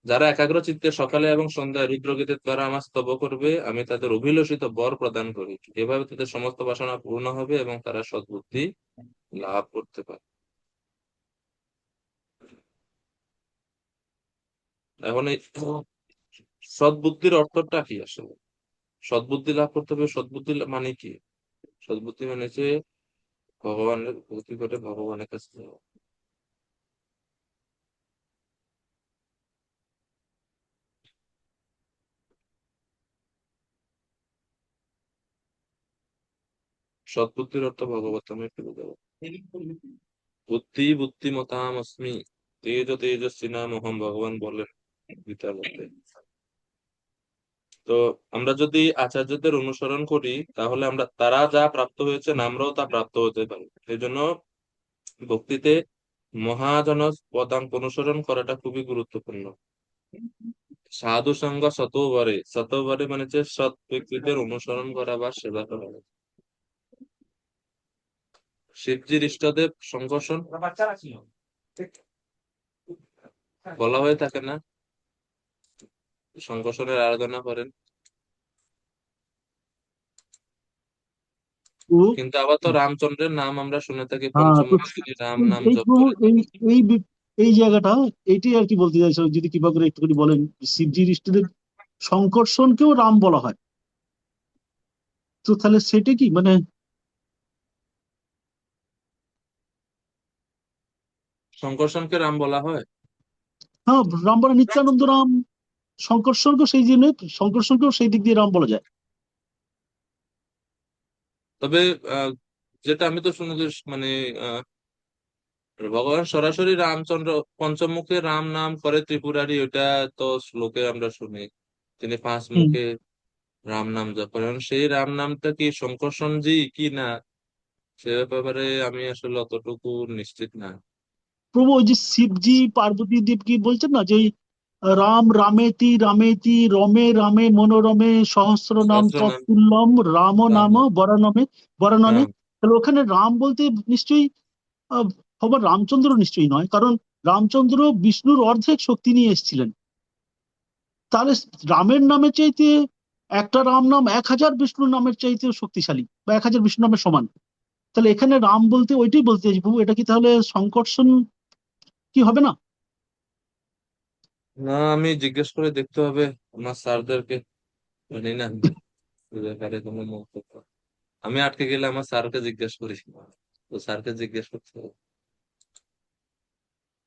যারা একাগ্র চিত্তে সকালে এবং সন্ধ্যায় রুদ্রগীতের দ্বারা আমার স্তব করবে, আমি তাদের অভিলষিত বর প্রদান করি। এভাবে তাদের সমস্ত বাসনা পূর্ণ হবে এবং তারা সদ্বুদ্ধি লাভ করতে পারে। এখন এই সদ্বুদ্ধির অর্থটা কি আসলে? সদ্বুদ্ধি লাভ করতে হবে, সদ্বুদ্ধি মানে কি? সদ্বুদ্ধি মানে হচ্ছে ভগবানের ভক্তি করে ভগবানের কাছে যাওয়া। সদ্বুদ্ধির অর্থ ভগবতমে ফিরে যাওয়া। বুদ্ধি বুদ্ধিমতাম অস্মি তেজ তেজস্বিনামহম, ভগবান বলেন গীতার মধ্যে। তো আমরা যদি আচার্যদের অনুসরণ করি, তাহলে আমরা তারা যা প্রাপ্ত হয়েছেন আমরাও তা প্রাপ্ত হতে পারি। এই জন্য ভক্তিতে মহাজন পদাঙ্ক অনুসরণ করাটা খুবই গুরুত্বপূর্ণ। সাধু সঙ্গ শতবারে, শতবারে মানে হচ্ছে সৎ ব্যক্তিদের অনুসরণ করা বা সেবা করা। শিবজির ইষ্টদেব সংকর্ষণ বলা হয়ে থাকে না, সংকর্ষণের আরাধনা করেন, তো কিন্তু আবার তো রামচন্দ্রের নাম আমরা শুনে থাকি, তো পঞ্চমুখী তিনি রাম নাম এই জপ প্রভু করেন। এই এই জায়গাটা এইটাই আর কি বলতে চাইছো, যদি কৃপা করে একটুখানি বলেন। শিবজির ইষ্টদেব শঙ্কর্ষণকেও রাম বলা হয়, তো তাহলে সেটা কি মানে? সংকর্ষণকে রাম বলা হয়। হ্যাঁ, রাম বলে নিত্যানন্দ রাম, শঙ্কর্ষণকেও সেই জন্য, শঙ্কর্ষণকেও সেই দিক দিয়ে রাম বলা যায়। তবে আহ, যেটা আমি তো শুনেছি, মানে আহ, ভগবান সরাসরি রামচন্দ্র পঞ্চমুখে রাম নাম করে ত্রিপুরারি, ওটা তো শ্লোকে আমরা শুনি। তিনি 5 মুখে রাম নাম জপ করেন। সেই রাম নামটা কি শঙ্কর্ষণ জি কি না, সে ব্যাপারে আমি আসলে অতটুকু নিশ্চিত না। প্রভু ওই যে শিবজি পার্বতী দেব কি বলছেন না, যে রাম রামেতি রামেতি রমে রামে মনোরমে সহস্র নাম সহস্র নাম তৎতুল্যম রাম নাম রাম বরাননে। রাম তাহলে ওখানে রাম বলতে নিশ্চয়ই খবর রামচন্দ্র নিশ্চয়ই নয়, কারণ রামচন্দ্র বিষ্ণুর অর্ধেক শক্তি নিয়ে এসেছিলেন। তাহলে রামের নামের চাইতে একটা রাম নাম 1000 বিষ্ণুর নামের চাইতে শক্তিশালী, বা 1000 বিষ্ণু নামের সমান। তাহলে এখানে রাম বলতে ওইটাই বলতে চাইছি প্রভু, এটা কি তাহলে সংকর্ষণ কি হবে না? না, আমি জিজ্ঞেস করে দেখতে হবে আমার স্যারদেরকে, জানি না এ ব্যাপারে কোনো মন্তব্য। আমি আটকে গেলে আমার স্যারকে জিজ্ঞেস করি, তো স্যারকে জিজ্ঞেস করতে হবে।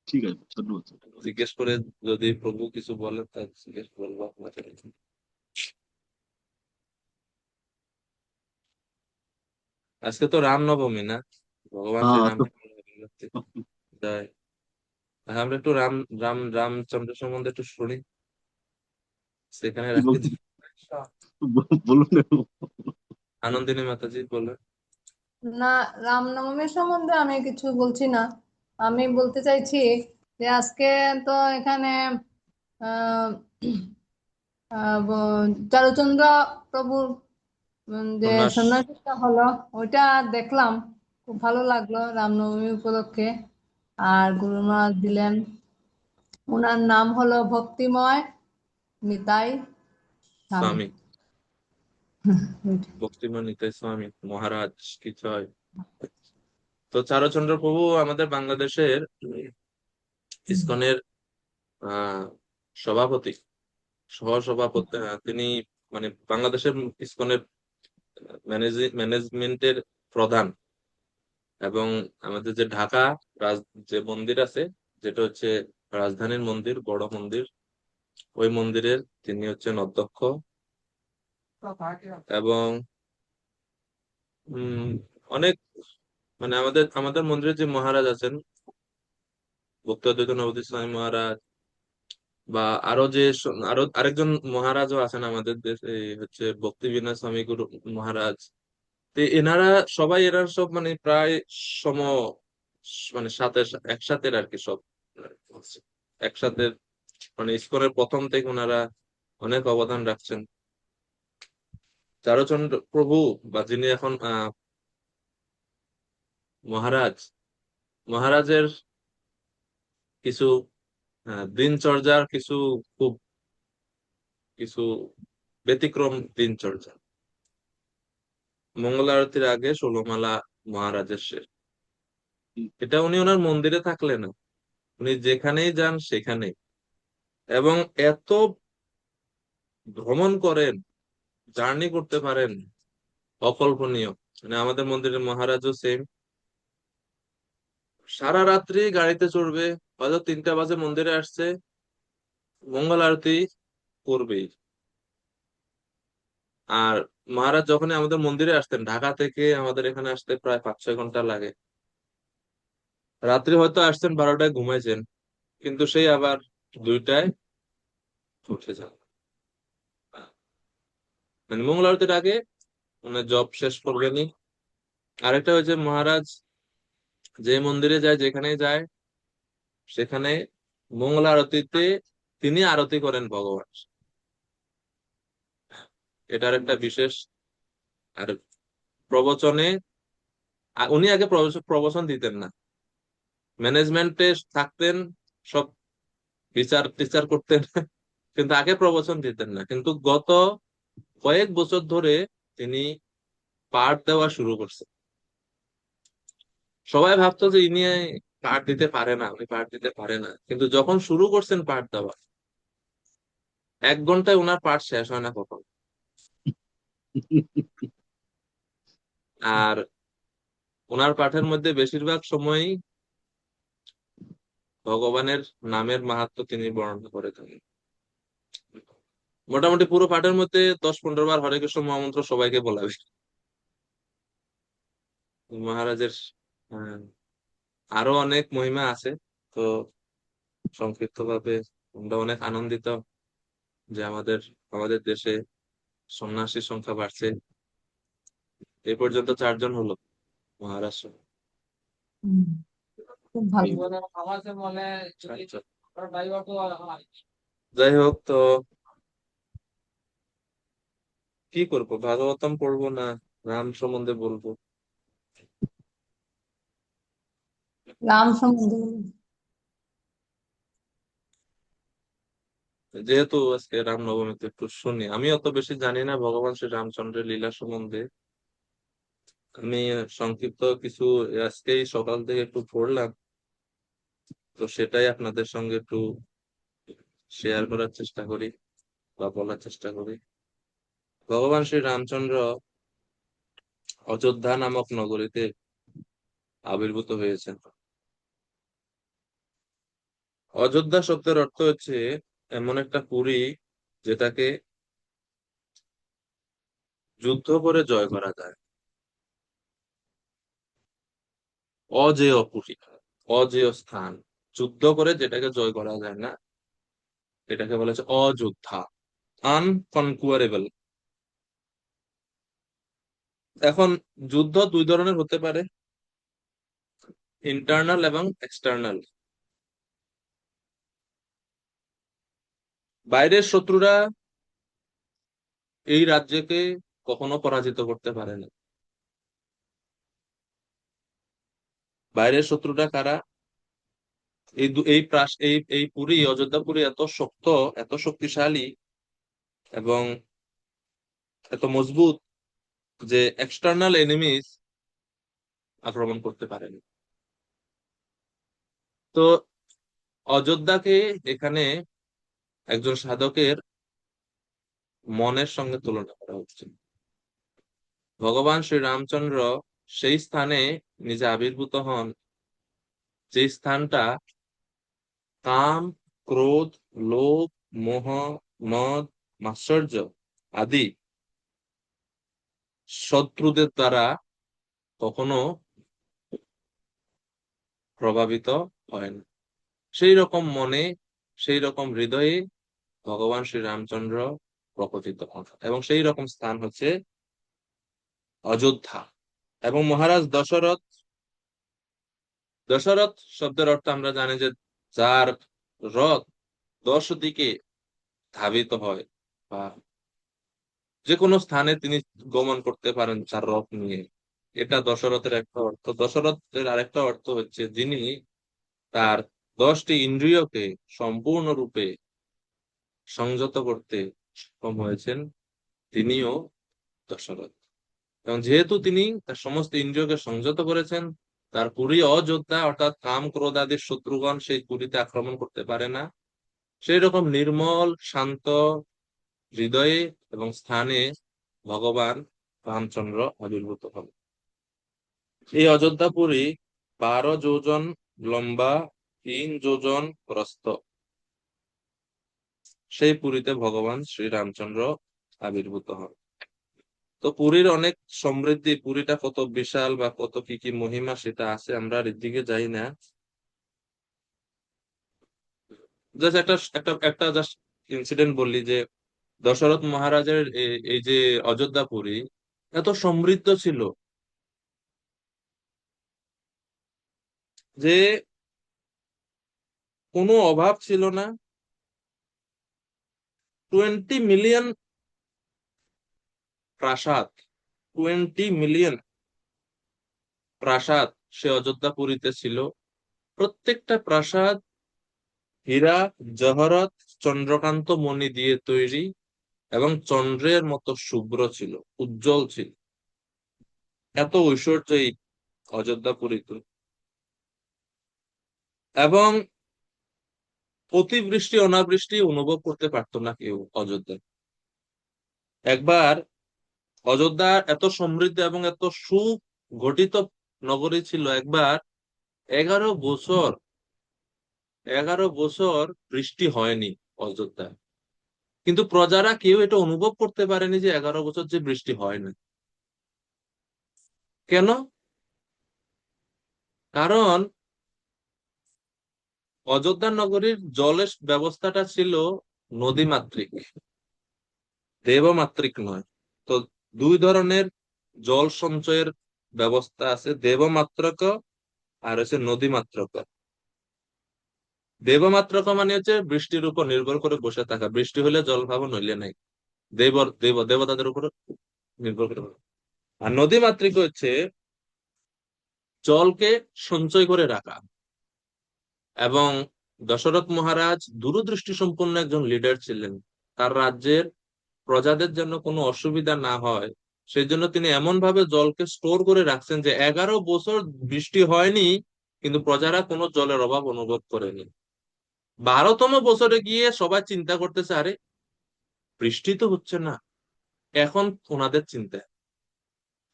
ঠিক আছে, ধন্যবাদ। জিজ্ঞেস করে যদি প্রভু কিছু বলেন তা জিজ্ঞেস করবো আপনাকে। আজকে তো রামনবমী না, ভগবান শ্রী হ্যাঁ, তো রামের জয়। আমরা একটু রাম রাম রামচন্দ্র সম্বন্ধে একটু শুনি, সেখানে কি রাখি। বলতে বলুন। আনন্দিনী মাতাজি বললেন। না, রামনবমীর সম্বন্ধে আমি কিছু বলছি না। আমি বলতে চাইছি যে আজকে তো এখানে আহ চারুচন্দ্র প্রভুর যে সন্ন্যাস। সন্ন্যাসীটা হলো, ওইটা দেখলাম, খুব ভালো লাগলো রামনবমী উপলক্ষে। আর গুরু মহারাজ দিলেন, ওনার নাম হলো ভক্তিময় নিতাই স্বামী। স্বামী ভক্তিমান নিতাই স্বামী মহারাজ কি জয়। তো চারুচন্দ্র প্রভু আমাদের বাংলাদেশের ইসকনের আহ সভাপতি, সহসভাপতি। তিনি মানে বাংলাদেশের ইসকনের ম্যানেজমেন্টের প্রধান। এবং আমাদের যে ঢাকা যে মন্দির আছে, যেটা হচ্ছে রাজধানীর মন্দির, বড় মন্দির, ওই মন্দিরের তিনি হচ্ছেন অধ্যক্ষ। এবং অনেক মানে আমাদের আমাদের মন্দিরের যে মহারাজ আছেন, ভক্তি অদ্বৈত নবদ্বীপ স্বামী মহারাজ, বা আরো যে আরো আরেকজন মহারাজও আছেন আমাদের দেশে, এই হচ্ছে ভক্তি বিনয় স্বামী গুরু মহারাজ। তো এরা সব মানে প্রায় সম মানে সাথে একসাথে আর কি, সব একসাথে, মানে ইসকনের প্রথম থেকে ওনারা অনেক অবদান রাখছেন। চারুচন্দ্র প্রভু বা যিনি এখন মহারাজ, মহারাজের কিছু দিনচর্যার খুব কিছু ব্যতিক্রম দিনচর্যা। মঙ্গল আরতির আগে 16 মালা মহারাজের শেষ। এটা উনি ওনার মন্দিরে থাকলে না, উনি যেখানেই যান সেখানেই। এবং এত ভ্রমণ করেন, জার্নি করতে পারেন, অকল্পনীয়। মানে আমাদের মন্দিরের মহারাজও সেম, সারা রাত্রি গাড়িতে চড়বে, হয়তো 3টা বাজে মন্দিরে আসছে, মঙ্গল আরতি করবেই। আর মহারাজ যখনই আমাদের মন্দিরে আসতেন, ঢাকা থেকে আমাদের এখানে আসতে প্রায় 5-6 ঘন্টা লাগে। রাত্রি হয়তো আসছেন 12টায়, ঘুমাইছেন, কিন্তু সেই আবার 2টায় উঠে যান। মানে মঙ্গল আরতির আগে মানে জব শেষ করবেনই। আরেকটা হচ্ছে মহারাজ যে মন্দিরে যায়, যেখানেই যায়, সেখানে মঙ্গল আরতিতে তিনি আরতি করেন ভগবান। এটার একটা বিশেষ। আর প্রবচনে উনি আগে প্রবচন দিতেন না, ম্যানেজমেন্টে থাকতেন, সব বিচার টিচার করতেন, কিন্তু আগে প্রবচন দিতেন না। কিন্তু গত কয়েক বছর ধরে তিনি পাঠ দেওয়া শুরু করছেন। সবাই ভাবতো যে ইনি পাঠ দিতে পারে না, উনি পাঠ দিতে পারে না, কিন্তু যখন শুরু করছেন পাঠ দেওয়া, 1 ঘন্টায় উনার পাঠ শেষ হয় না কখন। আর ওনার পাঠের মধ্যে বেশিরভাগ সময়ই ভগবানের নামের মাহাত্ম্য তিনি বর্ণনা করে থাকেন। মোটামুটি পুরো পাঠের মধ্যে 10-15 বার হরে কৃষ্ণ মহামন্ত্র সবাইকে বলাবে মহারাজের। আহ, আরো অনেক মহিমা আছে। তো সংক্ষিপ্ত ভাবে আমরা অনেক আনন্দিত যে আমাদের দেশে সন্ন্যাসীর সংখ্যা বাড়ছে। এ পর্যন্ত 4 জন হলো মহারাজ সহ। হুম, খুব ভালো। 4 জন। যাই হোক, তো কি করবো, ভাগবতম পড়বো না রাম সম্বন্ধে বলবো? রাম সম্বন্ধে বলুন। যেহেতু আজকে রামনবমীতে একটু শুনি, আমি অত বেশি জানি না ভগবান শ্রী রামচন্দ্রের লীলা সম্বন্ধে। আমি সংক্ষিপ্ত কিছু আজকেই সকাল থেকে একটু পড়লাম, তো সেটাই আপনাদের সঙ্গে একটু শেয়ার করার চেষ্টা করি বা বলার চেষ্টা করি। ভগবান শ্রী রামচন্দ্র অযোধ্যা নামক নগরীতে আবির্ভূত হয়েছেন। অযোধ্যা শব্দের অর্থ হচ্ছে এমন একটা পুরী যেটাকে যুদ্ধ করে জয় করা যায়। অজেয় পুরী, অজেয় স্থান, যুদ্ধ করে যেটাকে জয় করা যায় না, এটাকে বলা হচ্ছে অযোধ্যা, আনকনকুয়ারেবল। এখন যুদ্ধ দুই ধরনের হতে পারে, ইন্টারনাল এবং এক্সটার্নাল। বাইরের শত্রুরা এই রাজ্যকে কখনো পরাজিত করতে পারে না। বাইরের শত্রুরা কারা? এই পুরী, অযোধ্যা পুরী এত শক্ত, এত শক্তিশালী এবং এত মজবুত যে এক্সটার্নাল এনিমিজ আক্রমণ করতে পারেনি। তো অযোধ্যাকে এখানে একজন সাধকের মনের সঙ্গে তুলনা করা হচ্ছে। ভগবান শ্রী রামচন্দ্র সেই স্থানে নিজে আবির্ভূত হন, যে স্থানটা কাম, ক্রোধ, লোভ, মোহ, মদ, মাৎসর্য আদি শত্রুদের দ্বারা কখনো প্রভাবিত হয় না। সেই রকম মনে, সেই রকম হৃদয়ে ভগবান শ্রী রামচন্দ্র প্রকটিত হন, এবং সেই রকম স্থান হচ্ছে অযোধ্যা। এবং মহারাজ দশরথ, দশরথ শব্দের অর্থ আমরা জানি যে যার রথ 10 দিকে ধাবিত হয়, বা যে কোনো স্থানে তিনি গমন করতে পারেন তার রথ নিয়ে, এটা দশরথের একটা অর্থ। দশরথের আরেকটা অর্থ হচ্ছে যিনি তার 10টি ইন্দ্রিয়কে সম্পূর্ণরূপে সংযত করতে সক্ষম হয়েছেন, তিনিও দশরথ। এবং যেহেতু তিনি তার সমস্ত ইন্দ্রিয়কে সংযত করেছেন, তার পুরী অযোধ্যা অর্থাৎ কাম, ক্রোধ আদির শত্রুগণ সেই পুরীতে আক্রমণ করতে পারে না। সেই রকম নির্মল শান্ত হৃদয়ে এবং স্থানে ভগবান রামচন্দ্র আবির্ভূত হন। এই অযোধ্যাপুরী 12 যোজন লম্বা, 3 যোজন প্রস্থ, সেই পুরীতে ভগবান শ্রী রামচন্দ্র আবির্ভূত হন। তো পুরীর অনেক সমৃদ্ধি, পুরীটা কত বিশাল বা কত কি কি মহিমা সেটা আছে, আমরা আর দিকে যাই না। জাস্ট একটা একটা একটা জাস্ট ইনসিডেন্ট বললি যে দশরথ মহারাজের এই যে অযোধ্যাপুরী এত সমৃদ্ধ ছিল যে কোনো অভাব ছিল না। 20 মিলিয়ন প্রাসাদ, 20 মিলিয়ন প্রাসাদ সে অযোধ্যাপুরীতে ছিল। প্রত্যেকটা প্রাসাদ হীরা, জহরত, চন্দ্রকান্ত মণি দিয়ে তৈরি এবং চন্দ্রের মতো শুভ্র ছিল, উজ্জ্বল ছিল। এত ঐশ্বর্য এই অযোধ্যাপুরীতে। এবং অতিবৃষ্টি অনাবৃষ্টি অনুভব করতে পারতো না কেউ অযোধ্যায়। একবার অযোধ্যা এত সমৃদ্ধ এবং এত সুগঠিত নগরী ছিল, একবার 11 বছর 11 বছর বৃষ্টি হয়নি অযোধ্যায়। কিন্তু প্রজারা কেউ এটা অনুভব করতে পারেনি যে 11 বছর যে বৃষ্টি হয় না। কেন? কারণ অযোধ্যা নগরীর জলের ব্যবস্থাটা ছিল নদীমাতৃক, দেবমাতৃক নয়। তো দুই ধরনের জল সঞ্চয়ের ব্যবস্থা আছে, দেবমাত্রক আর হচ্ছে নদীমাত্রক। দেবমাত্রক মানে হচ্ছে বৃষ্টির উপর নির্ভর করে বসে থাকা, বৃষ্টি হলে জল পাবো, নইলে নাই। দেবতাদের উপর নির্ভর করে। আর নদীমাতৃক হচ্ছে জলকে সঞ্চয় করে রাখা। এবং দশরথ মহারাজ দূরদৃষ্টি সম্পন্ন একজন লিডার ছিলেন। তার রাজ্যের প্রজাদের জন্য কোনো অসুবিধা না হয় সেই জন্য তিনি এমন ভাবে জলকে স্টোর করে রাখছেন যে 11 বছর বৃষ্টি হয়নি, কিন্তু প্রজারা কোনো জলের অভাব অনুভব করেনি। 12তম বছরে গিয়ে সবাই চিন্তা করতেছে, আরে বৃষ্টি তো হচ্ছে না। এখন ওনাদের চিন্তা,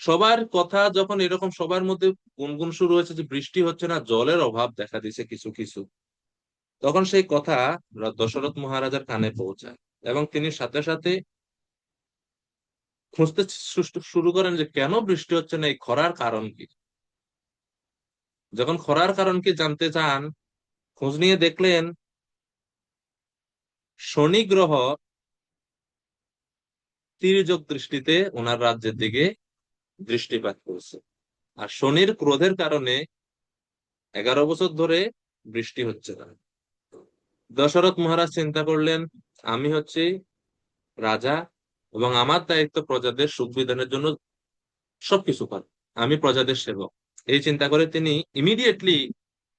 সবার কথা যখন এরকম সবার মধ্যে গুনগুন শুরু হয়েছে যে বৃষ্টি হচ্ছে না, জলের অভাব দেখা দিছে কিছু কিছু, তখন সেই কথা দশরথ মহারাজার কানে পৌঁছায় এবং তিনি সাথে সাথে খুঁজতে শুরু করেন যে কেন বৃষ্টি হচ্ছে না, এই খরার কারণ কি। যখন খরার কারণ কি জানতে চান, খোঁজ নিয়ে দেখলেন শনি গ্রহ তির্যক দৃষ্টিতে ওনার রাজ্যের দিকে দৃষ্টিপাত করছে। আর শনির ক্রোধের কারণে 11 বছর ধরে বৃষ্টি হচ্ছে না। দশরথ মহারাজ চিন্তা করলেন, আমি হচ্ছি রাজা এবং আমার দায়িত্ব প্রজাদের সুখ বিধানের জন্য সবকিছু করা, আমি প্রজাদের সেবক। এই চিন্তা করে তিনি ইমিডিয়েটলি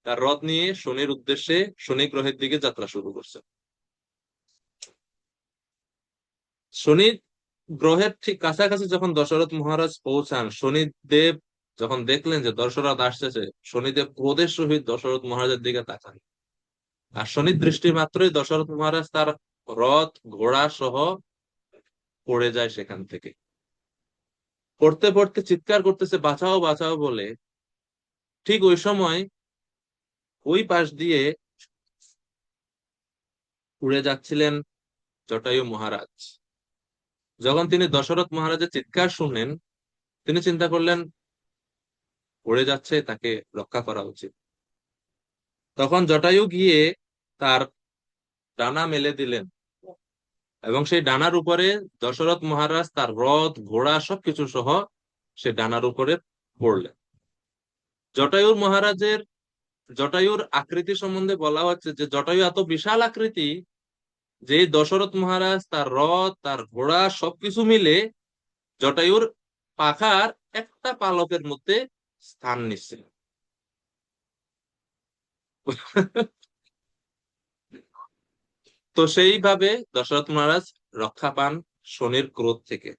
তার রথ নিয়ে শনির উদ্দেশ্যে শনি গ্রহের দিকে যাত্রা শুরু করছেন। শনি গ্রহের ঠিক কাছাকাছি যখন দশরথ মহারাজ পৌঁছান, শনিদেব যখন দেখলেন যে দশরথ আসতেছে, শনিদেব ক্রোধের সহিত দশরথ মহারাজের দিকে তাকান। আর শনির দৃষ্টি মাত্রই দশরথ মহারাজ তার রথ ঘোড়া সহ পড়ে যায় সেখান থেকে। পড়তে পড়তে চিৎকার করতেছে, বাঁচাও বাঁচাও বলে। ঠিক ওই সময় ওই পাশ দিয়ে উড়ে যাচ্ছিলেন জটায়ু মহারাজ। যখন তিনি দশরথ মহারাজের চিৎকার শুনলেন, তিনি চিন্তা করলেন উড়ে যাচ্ছে, তাকে রক্ষা করা উচিত। তখন জটায়ু গিয়ে তার ডানা মেলে দিলেন এবং সেই ডানার উপরে দশরথ মহারাজ তার রথ ঘোড়া সবকিছু সহ সে ডানার উপরে পড়লেন। জটায়ুর আকৃতি সম্বন্ধে বলা হচ্ছে যে জটায়ু এত বিশাল আকৃতি যে দশরথ মহারাজ তার রথ তার ঘোড়া সবকিছু মিলে জটায়ুর পাখার একটা পালকের মধ্যে স্থান নিচ্ছে। তো সেইভাবে দশরথ মহারাজ রক্ষা পান শনির ক্রোধ থেকে।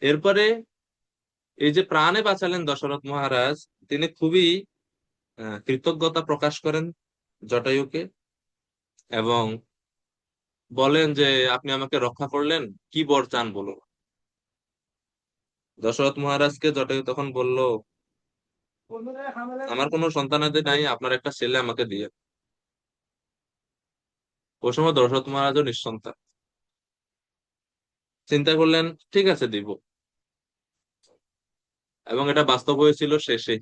এরপরে এই যে প্রাণে বাঁচালেন দশরথ মহারাজ, তিনি খুবই কৃতজ্ঞতা প্রকাশ করেন জটায়ুকে এবং বলেন যে আপনি আমাকে রক্ষা করলেন, কি বর চান বলুন। দশরথ মহারাজকে জটায়ু তখন বলল, আমার কোনো সন্তানাদি নাই, আপনার একটা ছেলে আমাকে দিয়ে। ওই সময় দশরথ মহারাজও নিঃসন্তান। চিন্তা করলেন ঠিক আছে দিব, এবং এটা বাস্তব হয়েছিল। শেষে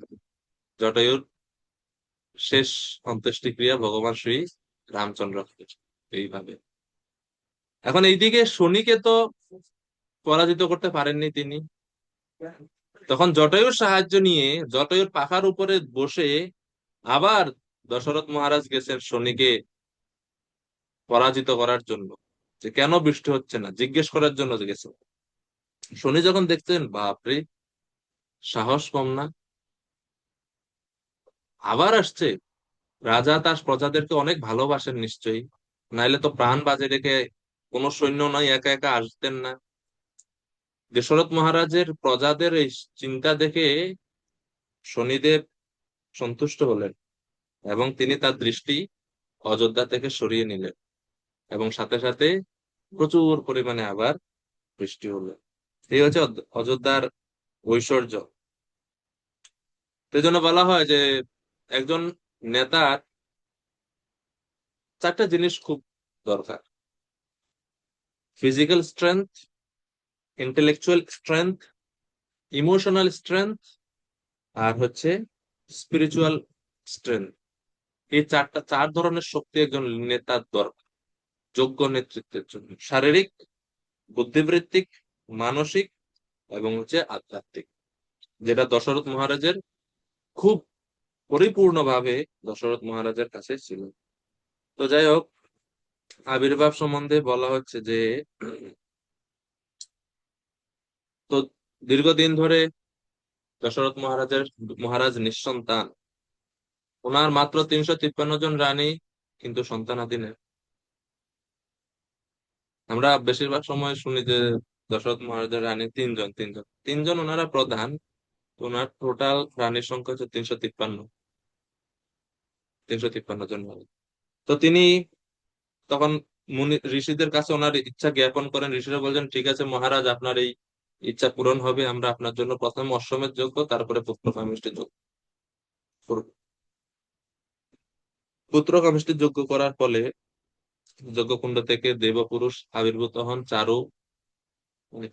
জটায়ুর শেষ অন্ত্যেষ্টিক্রিয়া ভগবান শ্রী রামচন্দ্র এইভাবে। এখন এইদিকে শনিকে তো পরাজিত করতে পারেননি তিনি, তখন জটায়ুর সাহায্য নিয়ে জটায়ুর পাখার উপরে বসে আবার দশরথ মহারাজ গেছেন শনিকে পরাজিত করার জন্য, যে কেন বৃষ্টি হচ্ছে না জিজ্ঞেস করার জন্য গেছেন। শনি যখন দেখছেন বাপরে সাহস কম না, আবার আসছে। রাজা তার প্রজাদেরকে অনেক ভালোবাসেন নিশ্চয়ই, নাইলে তো প্রাণ বাজে রেখে কোনো সৈন্য নয় একা একা আসতেন না। দশরথ মহারাজের প্রজাদের এই চিন্তা দেখে শনিদেব সন্তুষ্ট হলেন এবং তিনি তার দৃষ্টি অযোধ্যা থেকে সরিয়ে নিলেন এবং সাথে সাথে প্রচুর পরিমাণে আবার বৃষ্টি হলো। এই হচ্ছে অযোধ্যার ঐশ্বর্য। সেই জন্য বলা হয় যে একজন নেতার 4টা জিনিস খুব দরকার: physical strength, intellectual strength, emotional strength, আর হচ্ছে স্পিরিচুয়াল স্ট্রেংথ। এই 4 ধরনের শক্তি একজন নেতার দরকার যোগ্য নেতৃত্বের জন্য: শারীরিক, বুদ্ধিবৃত্তিক, মানসিক এবং হচ্ছে আধ্যাত্মিক, যেটা দশরথ মহারাজের খুব পরিপূর্ণভাবে দশরথ মহারাজের কাছে ছিল। তো যাই হোক, আবির্ভাব সম্বন্ধে বলা হচ্ছে যে তো দীর্ঘদিন ধরে দশরথ মহারাজ নিঃসন্তান। ওনার মাত্র 353 জন রানী, কিন্তু সন্তানাদি নেই। আমরা বেশিরভাগ সময় শুনি যে দশরথ মহারাজের রানী তিনজন ওনারা প্রধান। ওনার টোটাল রানীর সংখ্যা হচ্ছে 353 জন রানী। তো তিনি তখন ঋষিদের কাছে ওনার ইচ্ছা জ্ঞাপন করেন। ঋষিরা বলছেন, ঠিক আছে মহারাজ, আপনার এই ইচ্ছা পূরণ হবে, আমরা আপনার জন্য প্রথমে অশ্বমেধ যজ্ঞ, তারপরে পুত্রকামেষ্টি যজ্ঞ করব। পুত্রকামেষ্টি যজ্ঞ করার ফলে যজ্ঞকুণ্ড থেকে দেবপুরুষ আবির্ভূত হন, চারু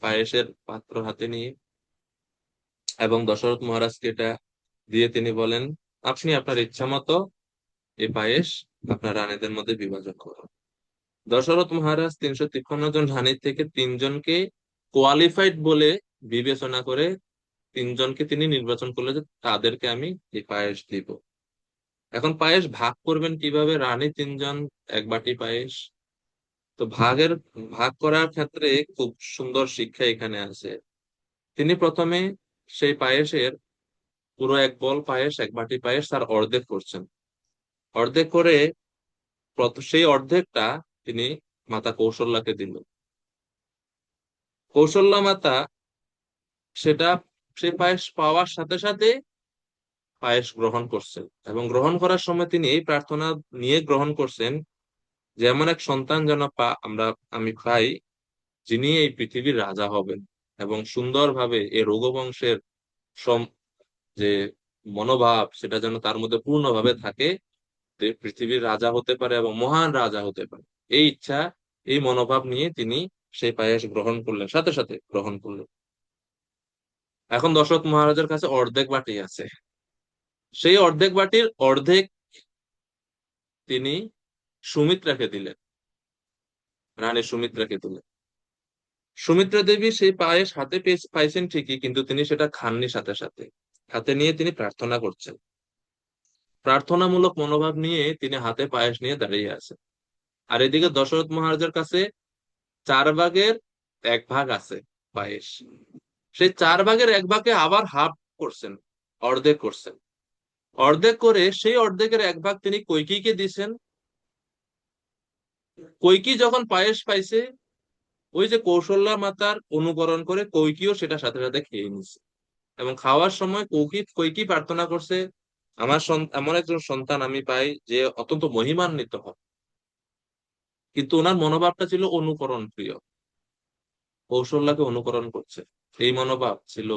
পায়েসের পাত্র হাতে নিয়ে, এবং দশরথ মহারাজকে এটা দিয়ে তিনি বলেন, আপনি আপনার ইচ্ছা মতো এই পায়েস আপনার রানীদের মধ্যে বিভাজন করুন। দশরথ মহারাজ 353 জন রানীর থেকে 3জনকে কোয়ালিফাইড বলে বিবেচনা করে 3জনকে তিনি নির্বাচন করলেন যে তাদেরকে আমি এই পায়েস দিব। এখন পায়েস ভাগ করবেন কিভাবে? রানী 3জন, এক বাটি পায়েস। তো ভাগ করার ক্ষেত্রে খুব সুন্দর শিক্ষা এখানে আছে। তিনি প্রথমে সেই পায়েসের পুরো এক বল পায়েস, এক বাটি পায়েস, তার অর্ধেক করছেন। অর্ধেক করে সেই অর্ধেকটা তিনি মাতা কৌশল্যাকে দিল। কৌশল্যা মাতা সেটা সেই পায়েস পাওয়ার সাথে সাথে পায়েস গ্রহণ করছেন, এবং গ্রহণ করার সময় তিনি এই প্রার্থনা নিয়ে গ্রহণ করছেন যে এমন এক সন্তান যেন আমি পাই, যিনি এই পৃথিবীর রাজা হবেন, এবং সুন্দরভাবে এই রঘুবংশের যে মনোভাব সেটা যেন তার মধ্যে পূর্ণভাবে থাকে, যে পৃথিবীর রাজা হতে পারে এবং মহান রাজা হতে পারে। এই ইচ্ছা, এই মনোভাব নিয়ে তিনি সেই পায়েস গ্রহণ করলেন, সাথে সাথে গ্রহণ করলেন। এখন দশরথ মহারাজের কাছে অর্ধেক বাটি আছে। সেই অর্ধেক বাটির অর্ধেক তিনি সুমিত্রাকে দিলেন, রানী সুমিত্রাকে দিলেন। সুমিত্রা দেবী সেই পায়েস হাতে পাইছেন ঠিকই, কিন্তু তিনি সেটা খাননি। সাথে সাথে হাতে নিয়ে তিনি প্রার্থনা করছেন। প্রার্থনামূলক মনোভাব নিয়ে তিনি হাতে পায়েস নিয়ে দাঁড়িয়ে আছেন। আর এদিকে দশরথ মহারাজের কাছে 4/1 আছে পায়েস। সেই 4/1 আবার হাফ করছেন, অর্ধেক করছেন। অর্ধেক করে সেই অর্ধেকের 1 ভাগ তিনি কৈকেয়ীকে দিছেন। কৈকেয়ী যখন পায়েস পাইছে, ওই যে কৌশল্যা মাতার অনুকরণ করে কৈকেয়ীও সেটা সাথে সাথে খেয়ে নিছে। এবং খাওয়ার সময় কৈকেয়ী প্রার্থনা করছে, আমার এমন একজন সন্তান আমি পাই যে অত্যন্ত মহিমান্বিত হয়। কিন্তু ওনার মনোভাবটা ছিল অনুকরণ প্রিয়, কৌশল্যাকে অনুকরণ করছে, এই মনোভাব ছিল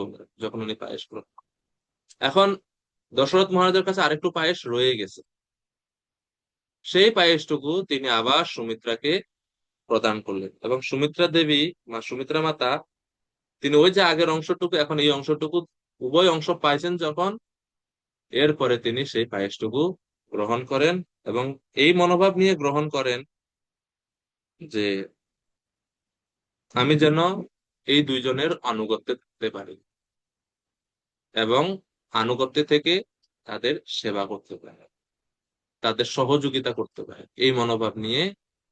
যখন উনি পায়েস গ্রহণ। এখন দশরথ মহারাজের কাছে আরেকটু পায়েস রয়ে গেছে। সেই পায়েসটুকু তিনি আবার সুমিত্রাকে প্রদান করলেন, এবং সুমিত্রা মাতা তিনি ওই যে আগের অংশটুকু, এখন এই অংশটুকু, উভয় অংশ পাইছেন যখন, এরপরে তিনি সেই পায়েসটুকু গ্রহণ করেন, এবং এই মনোভাব নিয়ে গ্রহণ করেন যে আমি যেন এই দুইজনের আনুগত্যে থাকতে পারি এবং আনুগত্যে থেকে তাদের সেবা করতে পারে, তাদের সহযোগিতা করতে পারে। এই মনোভাব নিয়ে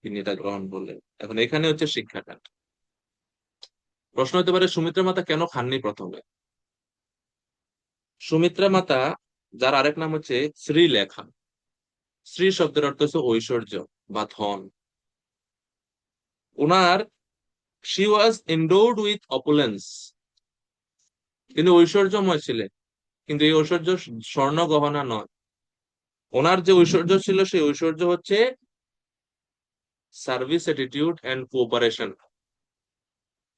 তিনি এটা গ্রহণ করলেন। এখন এখানে হচ্ছে শিক্ষাটা। প্রশ্ন হতে পারে, সুমিত্রা মাতা কেন খাননি প্রথমে? সুমিত্রা মাতা, যার আরেক নাম হচ্ছে শ্রীলেখা। শ্রী শব্দের অর্থ হচ্ছে ঐশ্বর্য বা ধন। উনার she was endowed with opulence, তিনি ঐশ্বর্যময় ছিলেন, কিন্তু এই ঐশ্বর্য স্বর্ণ গহনা নয়। ওনার যে ঐশ্বর্য ছিল, সেই ঐশ্বর্য হচ্ছে সার্ভিস অ্যাটিটিউড এন্ড কোঅপারেশন,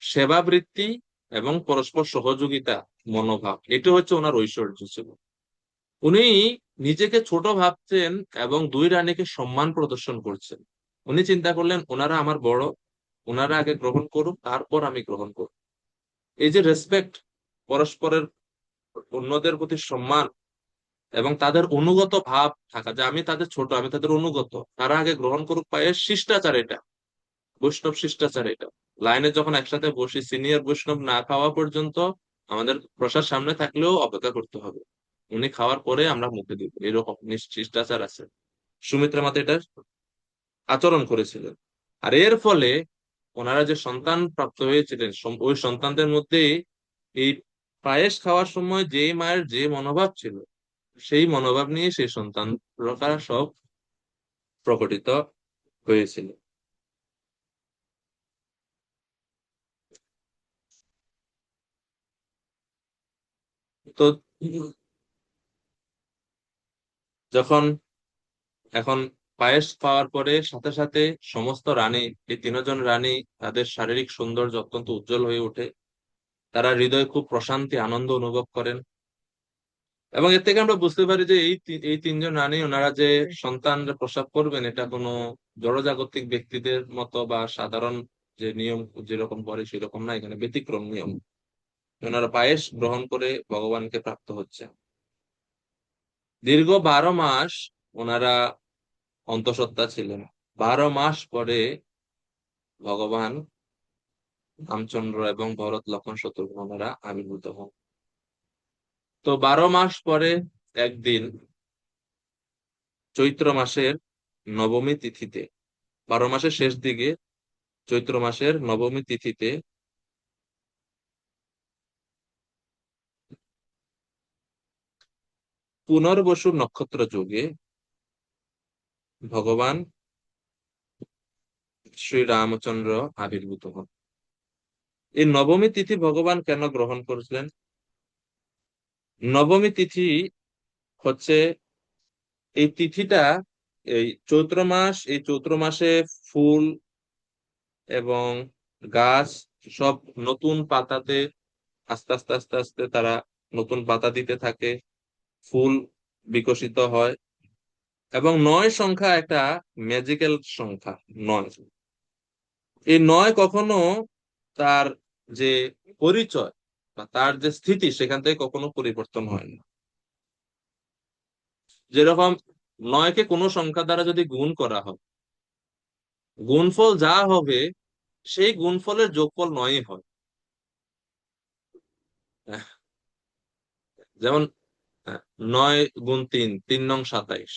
সেবাবৃত্তি এবং পরস্পর সহযোগিতা মনোভাব। এটা হচ্ছে ওনার ঐশ্বর্য ছিল। উনি নিজেকে ছোট ভাবতেন এবং দুই রানীকে সম্মান প্রদর্শন করছেন। উনি চিন্তা করলেন, ওনারা আমার বড়, ওনারা আগে গ্রহণ করুক, তারপর আমি গ্রহণ করব। এই যে রেসপেক্ট, পরস্পরের অন্যদের প্রতি সম্মান এবং তাদের অনুগত ভাব থাকা, যে আমি তাদের ছোট, আমি তাদের অনুগত, তারা আগে গ্রহণ করুক পায়ের শিষ্টাচার, এটা বৈষ্ণব শিষ্টাচার। এটা লাইনে যখন একসাথে বসি, সিনিয়র বৈষ্ণব না খাওয়া পর্যন্ত আমাদের প্রসাদ সামনে থাকলেও অপেক্ষা করতে হবে। উনি খাওয়ার পরে আমরা মুখে দিব, এরকম শিষ্টাচার আছে। সুমিত্রা মাতা এটা আচরণ করেছিলেন। আর এর ফলে ওনারা যে সন্তান প্রাপ্ত হয়েছিলেন, ওই সন্তানদের মধ্যে এই পায়েস খাওয়ার সময় যে মায়ের যে মনোভাব ছিল, সেই মনোভাব নিয়ে সেই সন্তান সব প্রকটিত হয়েছিল। তো যখন এখন পায়েস পাওয়ার পরে সাথে সাথে সমস্ত রানী, এই তিনজন রানী, তাদের শারীরিক সৌন্দর্য অত্যন্ত উজ্জ্বল হয়ে ওঠে। তারা হৃদয়ে খুব প্রশান্তি আনন্দ অনুভব করেন। এবং এর থেকে আমরা বুঝতে পারি যে এই তিনজন রানী, ওনারা যে সন্তান প্রসব করবেন, এটা কোনো জড়জাগতিক ব্যক্তিদের মতো বা সাধারণ যে নিয়ম যেরকম করে সেরকম না, এখানে ব্যতিক্রম নিয়ম। ওনারা পায়েস গ্রহণ করে ভগবানকে প্রাপ্ত হচ্ছে। দীর্ঘ 12 মাস ওনারা অন্তঃসত্ত্বা ছিলেন। 12 মাস পরে ভগবান রামচন্দ্র এবং ভরত, লক্ষ্মণ, শত্রুঘ্ন ওনারা আবির্ভূত হন। তো 12 মাস পরে একদিন চৈত্র মাসের নবমী তিথিতে, 12 মাসের শেষ দিকে চৈত্র মাসের নবমী তিথিতে পুনর্বসু নক্ষত্র যোগে ভগবান শ্রী রামচন্দ্র আবির্ভূত হন। এই নবমী তিথি ভগবান কেন গ্রহণ করেছিলেন? নবমী তিথি হচ্ছে এই তিথিটা, এই চৈত্র মাসে ফুল এবং গাছ সব নতুন পাতাতে আস্তে আস্তে আস্তে আস্তে তারা নতুন পাতা দিতে থাকে, ফুল বিকশিত হয়। এবং 9 সংখ্যা একটা ম্যাজিক্যাল সংখ্যা। 9, এই 9 কখনো তার যে পরিচয় বা তার যে স্থিতি, সেখান থেকে কখনো পরিবর্তন হয় না। যেরকম 9কে কোনো সংখ্যা দ্বারা যদি গুণ করা হয়, গুণফল যা হবে সেই গুণফলের যোগফল 9ই হয়। যেমন 9 গুণ 3, 3 নং 27,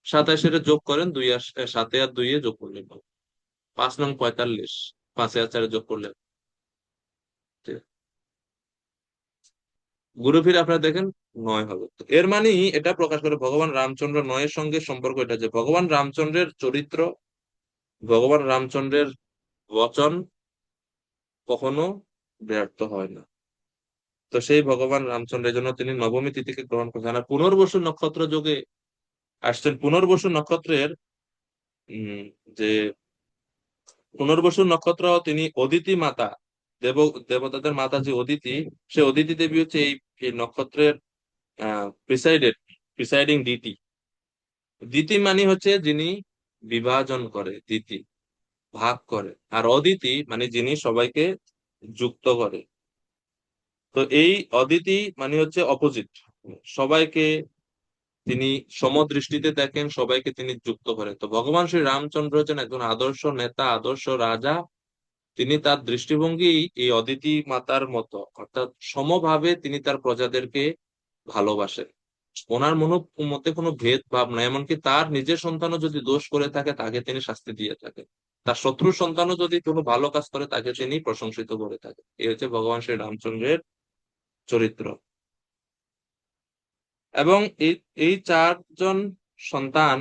27 যোগ করেন 2 আর 7 আর 2 যোগ করলে 5 নং 45, 5 আর 4 যোগ করলে ঘুরে ফিরে আপনারা দেখেন 9 হবে। তো এর মানে এটা প্রকাশ করে ভগবান রামচন্দ্র 9-এর সঙ্গে সম্পর্ক এটা, যে ভগবান রামচন্দ্রের চরিত্র, ভগবান রামচন্দ্রের বচন কখনো ব্যর্থ হয় না। তো সেই ভগবান রামচন্দ্রের জন্য তিনি নবমী তিথিকে গ্রহণ করেছেন। আর পুনর্বসু নক্ষত্র যোগে আসছেন। পুনর্বসু নক্ষত্রের উম যে পুনর্বসু নক্ষত্র, তিনি অদিতি মাতা, দেবতাদের মাতা যে অদিতি, সে অদিতি দেবী হচ্ছে এই নক্ষত্রের প্রিসাইডিং ডিটি। দিতি মানে হচ্ছে যিনি বিভাজন করে, দিতি ভাগ করে, আর অদিতি মানে যিনি সবাইকে যুক্ত করে। তো এই অদিতি মানে হচ্ছে অপোজিট, সবাইকে তিনি সমদৃষ্টিতে দেখেন, সবাইকে তিনি যুক্ত করেন। তো ভগবান শ্রী রামচন্দ্র হচ্ছেন একজন আদর্শ নেতা, আদর্শ রাজা। তিনি তার দৃষ্টিভঙ্গি এই অদিতি মাতার মতো, অর্থাৎ সমভাবে তিনি তার প্রজাদেরকে ভালোবাসেন। ওনার মধ্যে কোনো ভেদভাব নাই। এমনকি তার নিজের সন্তানও যদি দোষ করে থাকে, তাকে তিনি শাস্তি দিয়ে থাকেন। তার শত্রুর সন্তানও যদি কোনো ভালো কাজ করে, তাকে তিনি প্রশংসিত করে থাকেন। এই হচ্ছে ভগবান শ্রী রামচন্দ্রের চরিত্র। এবং এই এই 4জন সন্তান,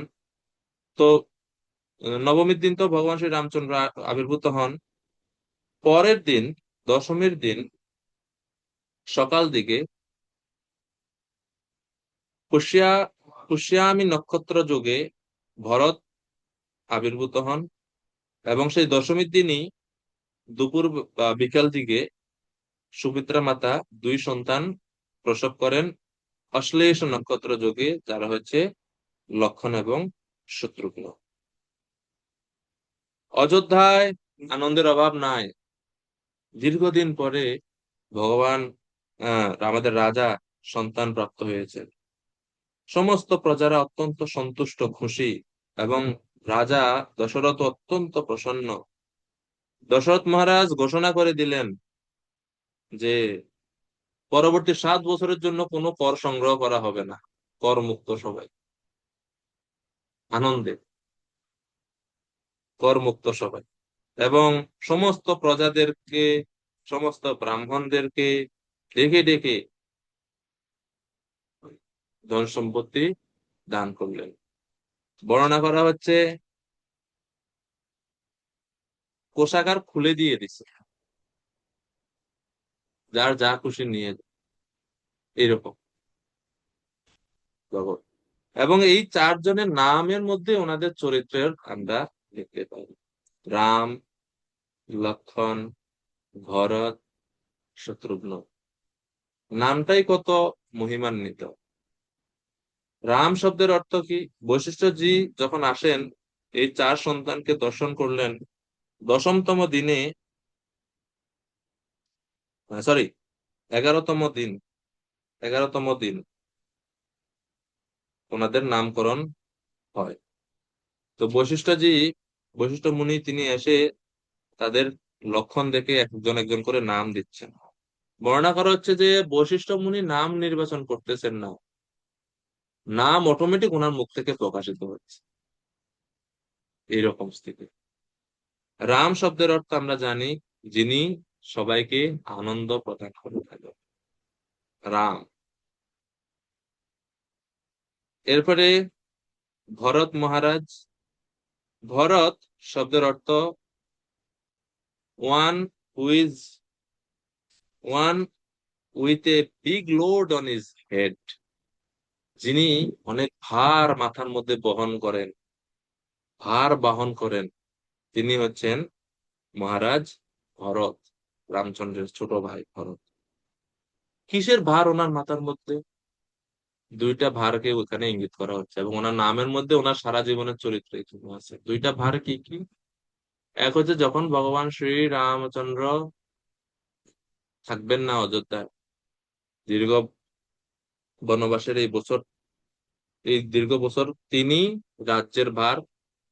তো নবমীর দিন তো ভগবান শ্রী রামচন্দ্র আবির্ভূত হন। পরের দিন, দশমীর দিন সকাল দিকে পুষ্যামী নক্ষত্র যোগে ভরত আবির্ভূত হন। এবং সেই দশমীর দিনই দুপুর বা বিকাল দিকে সুমিত্রা মাতা 2 সন্তান প্রসব করেন অশ্লেষ নক্ষত্র যোগে, যারা হচ্ছে লক্ষ্মণ এবং শত্রুঘ্ন। অযোধ্যায় আনন্দের অভাব নাই। দীর্ঘদিন পরে ভগবান আমাদের রাজা সন্তান প্রাপ্ত হয়েছে। সমস্ত প্রজারা অত্যন্ত সন্তুষ্ট, খুশি, এবং রাজা দশরথ অত্যন্ত প্রসন্ন। দশরথ মহারাজ ঘোষণা করে দিলেন যে পরবর্তী 7 বছরের জন্য কোনো কর সংগ্রহ করা হবে না, কর মুক্ত সবাই, আনন্দে কর মুক্ত সবাই। এবং সমস্ত প্রজাদেরকে, সমস্ত ব্রাহ্মণদেরকে ডেকে ডেকে ধন সম্পত্তি দান করলেন। বর্ণনা করা হচ্ছে কোষাগার খুলে দিয়ে দিছে, যার যা খুশি নিয়ে যায়, এরকম জগৎ। এবং এই 4 জনের নামের মধ্যে ওনাদের চরিত্রের আমরা দেখতে পাই। রাম, লক্ষণ, ভরত, শত্রুঘ্ন, নামটাই কত মহিমান্বিত। রাম শব্দের অর্থ কি? বশিষ্ঠজি যখন আসেন এই 4 সন্তানকে দর্শন করলেন, 10তম দিনে, সরি 11তম দিন, 11তম দিন ওনাদের নামকরণ হয়। তো বশিষ্ঠ মুনি তিনি এসে তাদের লক্ষণ দেখে একজন একজন করে নাম দিচ্ছেন। বর্ণনা করা হচ্ছে যে বশিষ্ঠ মুনি নাম নির্বাচন করতেছেন না, নাম অটোমেটিক ওনার মুখ থেকে প্রকাশিত হচ্ছে, এইরকম স্থিতি। রাম শব্দের অর্থ আমরা জানি, যিনি সবাইকে আনন্দ প্রদান করে থাকেন, রাম। এরপরে ভরত মহারাজ। ভরত শব্দের অর্থ one which one with a big load on his head, যিনি অনেক ভার মাথার মধ্যে বহন করেন, ভার বহন করেন, তিনি হচ্ছেন মহারাজ ভরত, রামচন্দ্রের ছোট ভাই ভরত। কিসের ভার ওনার মাথার মধ্যে? 2টা ভারকে ওখানে ইঙ্গিত করা হচ্ছে, এবং ওনার নামের মধ্যে ওনার সারা জীবনের চরিত্র এখানে আছে। 2টা ভার কি কি? এক হচ্ছে যখন ভগবান শ্রী রামচন্দ্র থাকবেন না অযোধ্যায়, দীর্ঘ বনবাসের এই দীর্ঘ বছর তিনি রাজ্যের ভার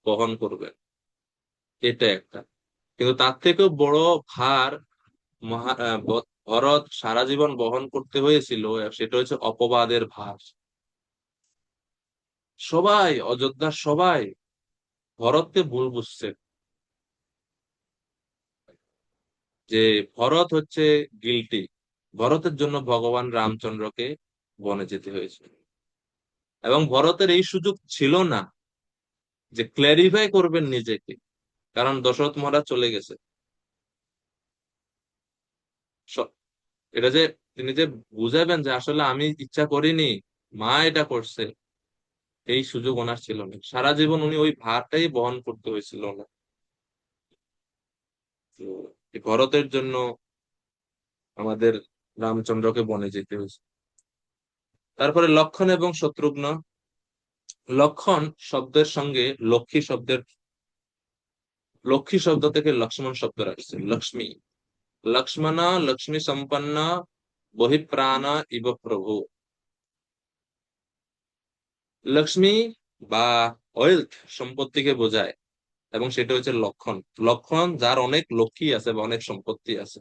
বহন করবেন, এটা একটা। কিন্তু তার থেকেও বড় ভার ভরত সারা জীবন বহন করতে হয়েছিল, সেটা হচ্ছে অপবাদের ভার। সবাই, অযোধ্যার সবাই ভরতকে ভুল বুঝছে, যে ভরত হচ্ছে গিল্টি, ভরতের জন্য ভগবান রামচন্দ্রকে বনে যেতে হয়েছিল। এবং ভরতের এই সুযোগ ছিল না যে ক্ল্যারিফাই করবেন নিজেকে, কারণ দশরথ মহারাজ চলে গেছে। স- এটা যে তিনি যে বুঝাবেন যে আসলে আমি ইচ্ছা করিনি, মা এটা করছে, এই সুযোগ ওনার ছিল না। সারা জীবন উনি ওই ভারটাই বহন করতে হয়েছিল না। তো এই ভরতের জন্য আমাদের রামচন্দ্রকে বনে যেতে হয়েছে। তারপরে লক্ষণ এবং শত্রুঘ্ন। লক্ষণ শব্দের সঙ্গে লক্ষ্মী শব্দ থেকে লক্ষ্মণ শব্দ আসছে, লক্ষ্মী। লক্ষ্মণ লক্ষ্মী সম্পন্ন বহিপ্রাণ ইব প্রভু। লক্ষ্মী বা ওয়েলথ সম্পত্তিকে বোঝায়, এবং সেটা হচ্ছে লক্ষণ। লক্ষণ যার অনেক লক্ষ্মী আছে বা অনেক সম্পত্তি আছে।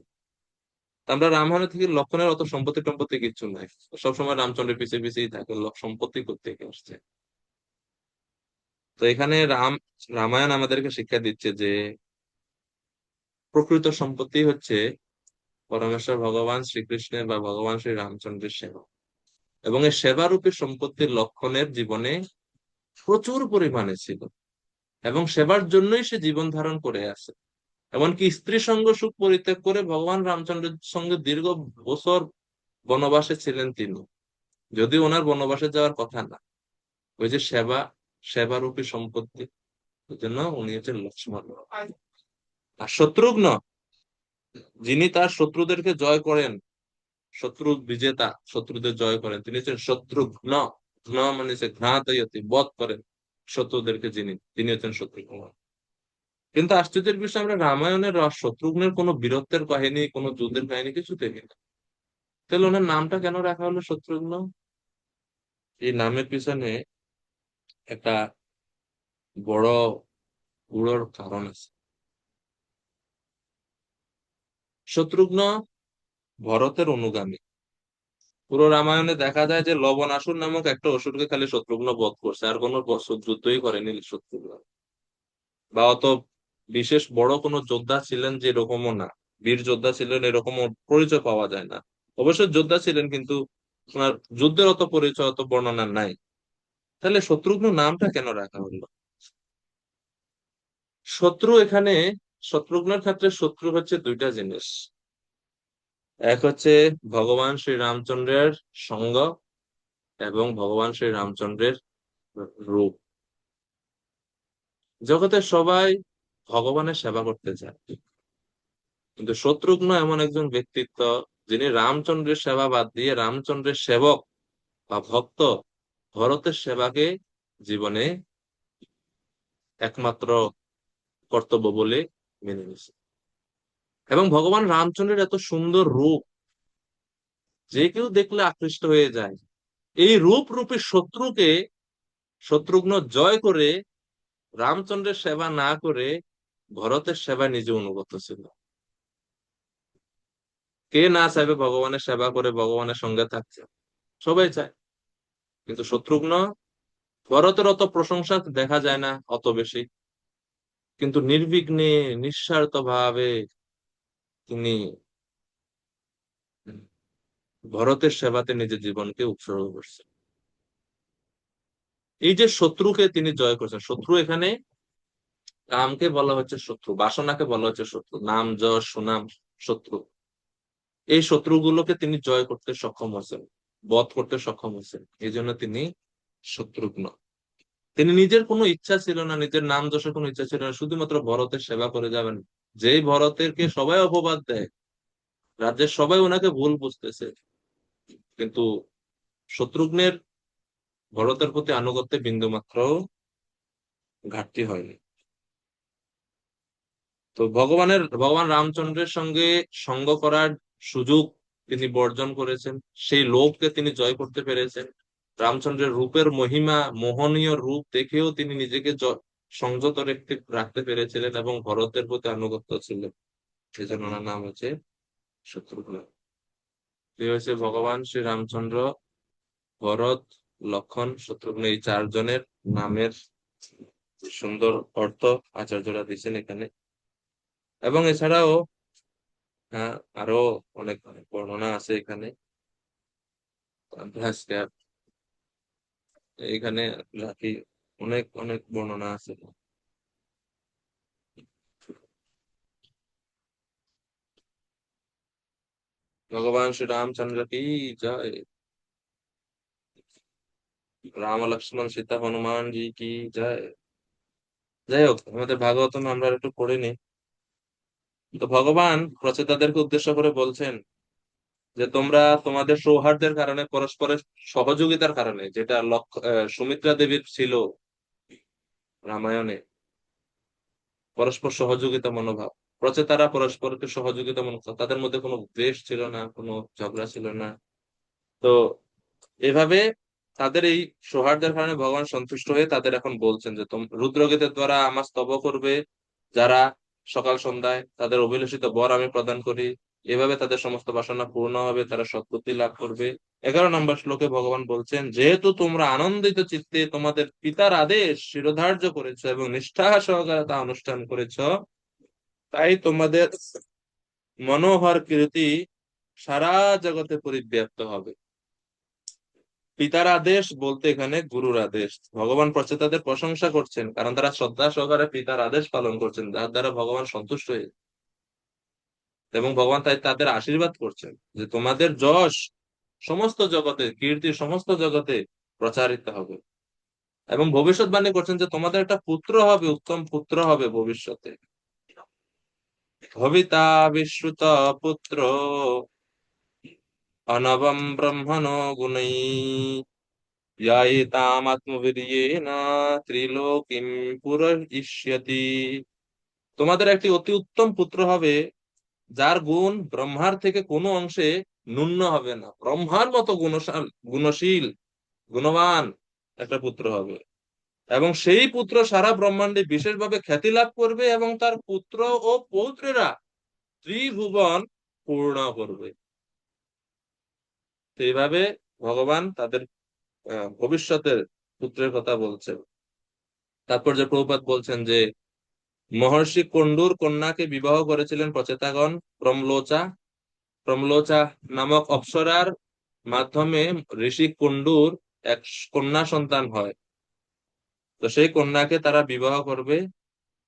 তা আমরা রামায়ণ থেকে লক্ষণের অত সম্পত্তি টম্পত্তি কিছু নাই, সবসময় রামচন্দ্রের পিছিয়ে পিছিয়েই থাকে, সম্পত্তি করতে আসছে। তো এখানে রামায়ণ আমাদেরকে শিক্ষা দিচ্ছে যে প্রকৃত সম্পত্তি হচ্ছে পরমেশ্বর ভগবান শ্রীকৃষ্ণের বা ভগবান শ্রী রামচন্দ্রের সেবা। এবং এই সেবারূপী সম্পত্তির লক্ষণের জীবনে প্রচুর পরিমাণে ছিল, এবং সেবার জন্যই সে জীবন ধারণ করে আছে। এমনকি স্ত্রী সঙ্গ সুখ পরিত্যাগ করে ভগবান রামচন্দ্রের সঙ্গে দীর্ঘ বছর বনবাসে ছিলেন তিনি, যদিও ওনার বনবাসে যাওয়ার কথা না। ওই যে সেবারূপী সম্পত্তি, ওই জন্য উনি হচ্ছেন লক্ষ্মণ। আর শত্রুঘ্ন, যিনি তার শত্রুদেরকে জয় করেন, শত্রু বিজেতা, শত্রুদের জয় করেন, তিনি হচ্ছেন শত্রুঘ্ন। ঘ্ন মানে হচ্ছে ঘ্নাতয়তি, বধ করেন শত্রুদেরকে, তিনি হচ্ছেন শত্রুঘ্ন। কিন্তু আশ্চর্যের বিষয়, আমরা রামায়ণের শত্রুঘ্নের কোনো বীরত্বের কাহিনী, কোনো যুদ্ধের কাহিনী কিছু দেখি না। তাহলে ওনার নামটা কেন রাখা হলো শত্রুঘ্ন? এই নামের পিছনে একটা বড় গুড়োর কারণ আছে। শত্রুঘ্ন ভরতের অনুগামী, পুরো রামায়ণে দেখা যায় যে লবণাসুর নামক একটা অসুরকে খালি শত্রুঘ্ন বধ করছে, আর কোনো যুদ্ধই করেনি শত্রুঘ্ন। বা অত বিশেষ বড় কোনো যোদ্ধা ছিলেন যে এরকমও না, বীর যোদ্ধা ছিলেন এরকম পরিচয় পাওয়া যায় না। অবশ্য যোদ্ধা ছিলেন, কিন্তু ওনার যুদ্ধের অত পরিচয়, অত বর্ণনা নাই। তাহলে শত্রুঘ্ন নামটা কেন রাখা হলো? শত্রু এখানে, শত্রুঘ্নের ক্ষেত্রে শত্রু হচ্ছে দুইটা জিনিস। এক হচ্ছে ভগবান শ্রী রামচন্দ্রের সঙ্গ, এবং ভগবান শ্রী রামচন্দ্রের রূপ। জগতের সবাই ভগবানের সেবা করতে চায়, কিন্তু শত্রুঘ্ন এমন একজন ব্যক্তিত্ব যিনি রামচন্দ্রের সেবা বাদ দিয়ে রামচন্দ্রের সেবক বা ভক্ত ভরতের সেবাকে জীবনে একমাত্র কর্তব্য বলে মেনে নিয়েছে। এবং ভগবান রামচন্দ্রের এত সুন্দর রূপ, যে কেউ দেখলে আকৃষ্ট হয়ে যায়। এই রূপী শত্রুকে শত্রুঘ্ন জয় করে রামচন্দ্রের সেবা না করে ভরতের সেবা নিজে অনুগত ছিল। কে না চাইবে ভগবানের সেবা করে ভগবানের সঙ্গে থাকছে? সবাই চায়। কিন্তু শত্রুঘ্ন, ভরতের অত প্রশংসা দেখা যায় না অত বেশি, কিন্তু নির্বিঘ্নে নিঃস্বার্থ ভাবে তিনি ভরতের সেবাতে নিজের জীবনকে উৎসর্গ করছেন। এই যে শত্রুকে তিনি জয় করছেন, শত্রু এখানে কামকে বলা হচ্ছে শত্রু, বাসনাকে বলা হচ্ছে শত্রু, নাম যশ সুনাম শত্রু। এই শত্রুগুলোকে তিনি জয় করতে সক্ষম হয়েছেন, বধ করতে সক্ষম হয়েছেন। এই জন্য তিনি শত্রুঘ্ন। তিনি নিজের কোনো ইচ্ছা ছিল না, নিজের নাম যশের কোনো ইচ্ছা ছিল না, শুধুমাত্র ভরতের সেবা করে যাবেন। যেই ভরতেরকে সবাই অপবাদ দেয়, রাজ্যের সবাই ওনাকে ভুল বুঝতেছে, কিন্তু শত্রুঘ্নের ভরতের প্রতি আনুগত্যে বিন্দুমাত্র ঘাটতি হয়নি। তো ভগবান রামচন্দ্রের সঙ্গে সঙ্গ করার সুযোগ তিনি বর্জন করেছেন, সেই লোভকে তিনি জয় করতে পেরেছেন। রামচন্দ্রের রূপের মহিমা, মোহনীয় রূপ দেখেও তিনি নিজেকে সংযত রাখতে পেরেছিলেন এবং ভরতের প্রতি আনুগত্য ছিলেন। সেজন্য ওনার নাম হচ্ছে শত্রুঘ্ন। এই হচ্ছে ভগবান শ্রী রামচন্দ্র, ভরত, লক্ষণ, শত্রুঘ্ন, এই চারজনের নামের সুন্দর অর্থ আচার্যরা দিচ্ছেন এখানে। এবং এছাড়াও আরো অনেক বর্ণনা আছে এখানে। ভাস্কর এখানে রাখি, অনেক অনেক বর্ণনা আছে। ভগবান শ্রী রামচন্দ্র কি জয়, রাম লক্ষ্মণ সীতা হনুমান জি কি জয়। যাই হোক, আমাদের ভাগবতম আমরা একটু পড়ে নিই। তো ভগবান প্রচেতাদেরকে উদ্দেশ্য করে বলছেন যে তোমরা তোমাদের সৌহার্দ্যের কারণে, পরস্পরের সহযোগিতার কারণে, যেটা সুমিত্রা দেবীর ছিল রামায়ণে, পরস্পর সহযোগিতা মনোভাব, প্রচেতারা পরস্পরকে সহযোগিতা মনোভাব, তাদের মধ্যে কোনো দ্বেষ ছিল না, কোনো ঝগড়া ছিল না। তো এভাবে তাদের এই সৌহার্দ্যের কারণে ভগবান সন্তুষ্ট হয়ে তাদের এখন বলছেন যে রুদ্রগীতের দ্বারা আমার স্তব করবে যারা সকাল সন্ধ্যায়, তাদের অভিলষিত বর আমি প্রদান করি। এভাবে তাদের সমস্ত বাসনা পূর্ণ হবে, তারা সৎগতি লাভ করবে। 11 নম্বর শ্লোকে ভগবান বলছেন, যেহেতু তোমরা আনন্দিত চিত্তে তোমাদের পিতার আদেশ শিরোধার্য করেছ এবং নিষ্ঠা সহকারে তা অনুষ্ঠান করেছ, তাই তোমাদের মনোহর কীর্তি সারা জগতে পরিব্যাপ্ত হবে। পিতার আদেশ বলতে এখানে গুরুর আদেশ। ভগবান প্রচেতাদের প্রশংসা করছেন, কারণ তারা শ্রদ্ধা সহকারে পিতার আদেশ পালন করছেন, যার দ্বারা ভগবান সন্তুষ্ট হয়ে, এবং ভগবান তাই তাদের আশীর্বাদ করছেন যে তোমাদের যশ সমস্ত জগতে, কীর্তি সমস্ত জগতে প্রচারিত হবে। এবং ভবিষ্যৎবাণী করছেন যে তোমাদের একটা পুত্র হবে, উত্তম পুত্র হবে ভবিষ্যতে। ভবিতা বিশ্রুত পুত্র অনবম ব্রহ্মণো গুণৈ ত্রিলোকিম পুরয়িষ্যতি। তোমাদের একটি অতি উত্তম পুত্র হবে, যার গুণ ব্রহ্মার থেকে কোনো অংশে ন্যূন হবে না। ব্রহ্মার মতো গুণশীল, গুণবান একটা পুত্র হবে, এবং সেই পুত্র সারা ব্রহ্মাণ্ডে বিশেষভাবে খ্যাতি লাভ করবে, এবং তার পুত্র ও পৌত্রেরা ত্রিভুবন পূর্ণ করবে। তো এইভাবে ভগবান তাদের ভবিষ্যতের পুত্রের কথা বলছেন। তারপর যে প্রভুপাদ বলছেন যে মহর্ষি কুণ্ডুর কন্যাকে বিবাহ করেছিলেন প্রচেতাগণ প্রমলোচা। প্রমলোচা নামক অপ্সরার মাধ্যমে ঋষি কুণ্ডুর এক কন্যা সন্তান হয়। তো সেই কন্যাকে তারা বিবাহ করবে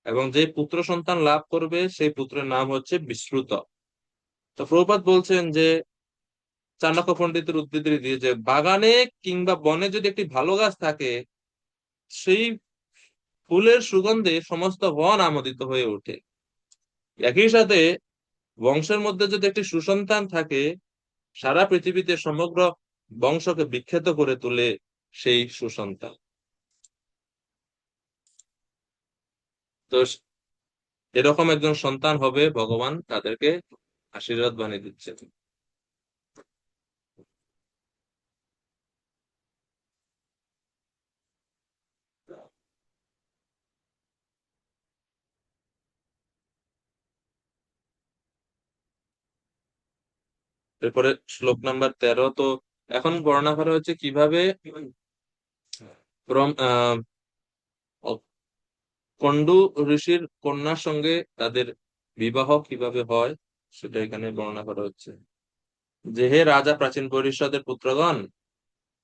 এবং যে পুত্র সন্তান লাভ করবে সেই পুত্রের নাম হচ্ছে বিশ্রুত। তো প্রভুপাদ বলছেন যে চাণক্য পণ্ডিতের উদ্ধৃতি দিয়ে যে বাগানে কিংবা বনে যদি একটি ভালো গাছ থাকে, সেই ফুলের সুগন্ধে সমস্ত বন আমোদিত হয়ে ওঠে। একই সাথে বংশের মধ্যে যদি একটি সুসন্তান থাকে, সারা পৃথিবীতে সমগ্র বংশকে বিখ্যাত করে তোলে সেই সুসন্তান। তো এরকম একজন সন্তান হবে, ভগবান তাদেরকে আশীর্বাদ বানিয়ে দিচ্ছে। এরপরে শ্লোক নাম্বার 13। তো এখন বর্ণনা করা হচ্ছে কিভাবে কণ্ডু ঋষির কন্যার সঙ্গে তাদের বিবাহ কিভাবে হয় সেটা এখানে বর্ণনা করা হচ্ছে। যে হে রাজা প্রাচীন পরিষদের পুত্রগণ,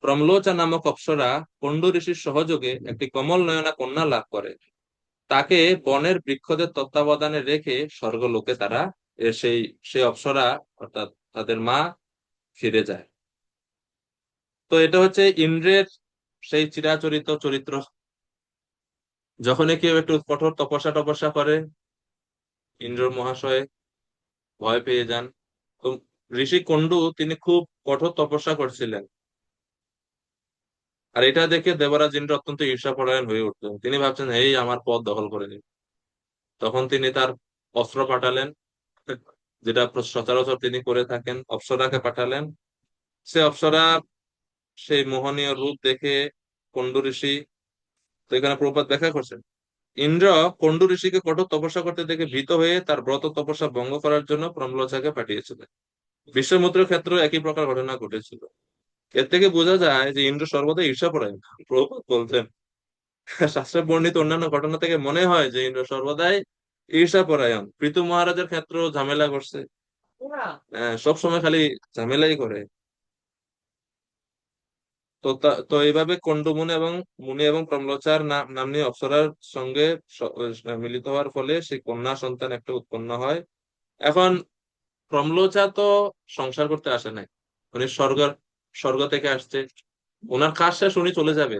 প্রমলোচা নামক অপ্সরা কণ্ডু ঋষির সহযোগে একটি কমল নয়না কন্যা লাভ করে। তাকে বনের বৃক্ষদের তত্ত্বাবধানে রেখে স্বর্গলোকে তারা সেই সেই অপ্সরা অর্থাৎ তাদের মা ফিরে যায়। তো এটা হচ্ছে ইন্দ্রের সেই চিরাচরিত চরিত্র। যখনই কেউ একটু কঠোর তপস্যা টপস্যা করে, ইন্দ্র মহাশয় ভয় পেয়ে যান। তো ঋষি কণ্ডু তিনি খুব কঠোর তপস্যা করছিলেন, আর এটা দেখে দেবরাজ ইন্দ্র অত্যন্ত ঈর্ষাপরায়ণ হয়ে উঠলেন। তিনি ভাবছেন এই আমার পদ দখল করে নিন। তখন তিনি তার অস্ত্র পাঠালেন, যেটা সচরাচর তিনি করে থাকেন, অপ্সরাকে পাঠালেন। সে অপ্সরা সেই মোহনীয় রূপ দেখে কণ্ডু ঋষি, তো এখানে প্রভুপাদ ব্যাখ্যা করছেন, ইন্দ্র কণ্ডু ঋষিকে কঠোর তপস্যা করতে দেখে ভীত হয়ে তার ব্রত তপস্যা ভঙ্গ করার জন্য প্রমলোচাকে পাঠিয়েছিলেন। বিশ্বমিত্র ক্ষেত্র একই প্রকার ঘটনা ঘটেছিল। এর থেকে বোঝা যায় যে ইন্দ্র সর্বদা ঈর্ষাপরায়ণ। প্রভুপাদ বলছেন শাস্ত্রে বর্ণিত অন্যান্য ঘটনা থেকে মনে হয় যে ইন্দ্র সর্বদাই ঈর্ষাপরায়ণ। পৃথু মহারাজের ক্ষেত্র ঝামেলা করছে, সবসময় খালি ঝামেলাই করে। তো এইভাবে কণ্ড মুনি এবং প্রমলোচার নাম্নী অপ্সরার সঙ্গে মিলিত হওয়ার ফলে সেই কন্যা সন্তান একটা উৎপন্ন হয়। এখন প্রমলোচা তো সংসার করতে আসে নাই, উনি স্বর্গ থেকে আসছে, ওনার কাজ শেষ, উনি চলে যাবে।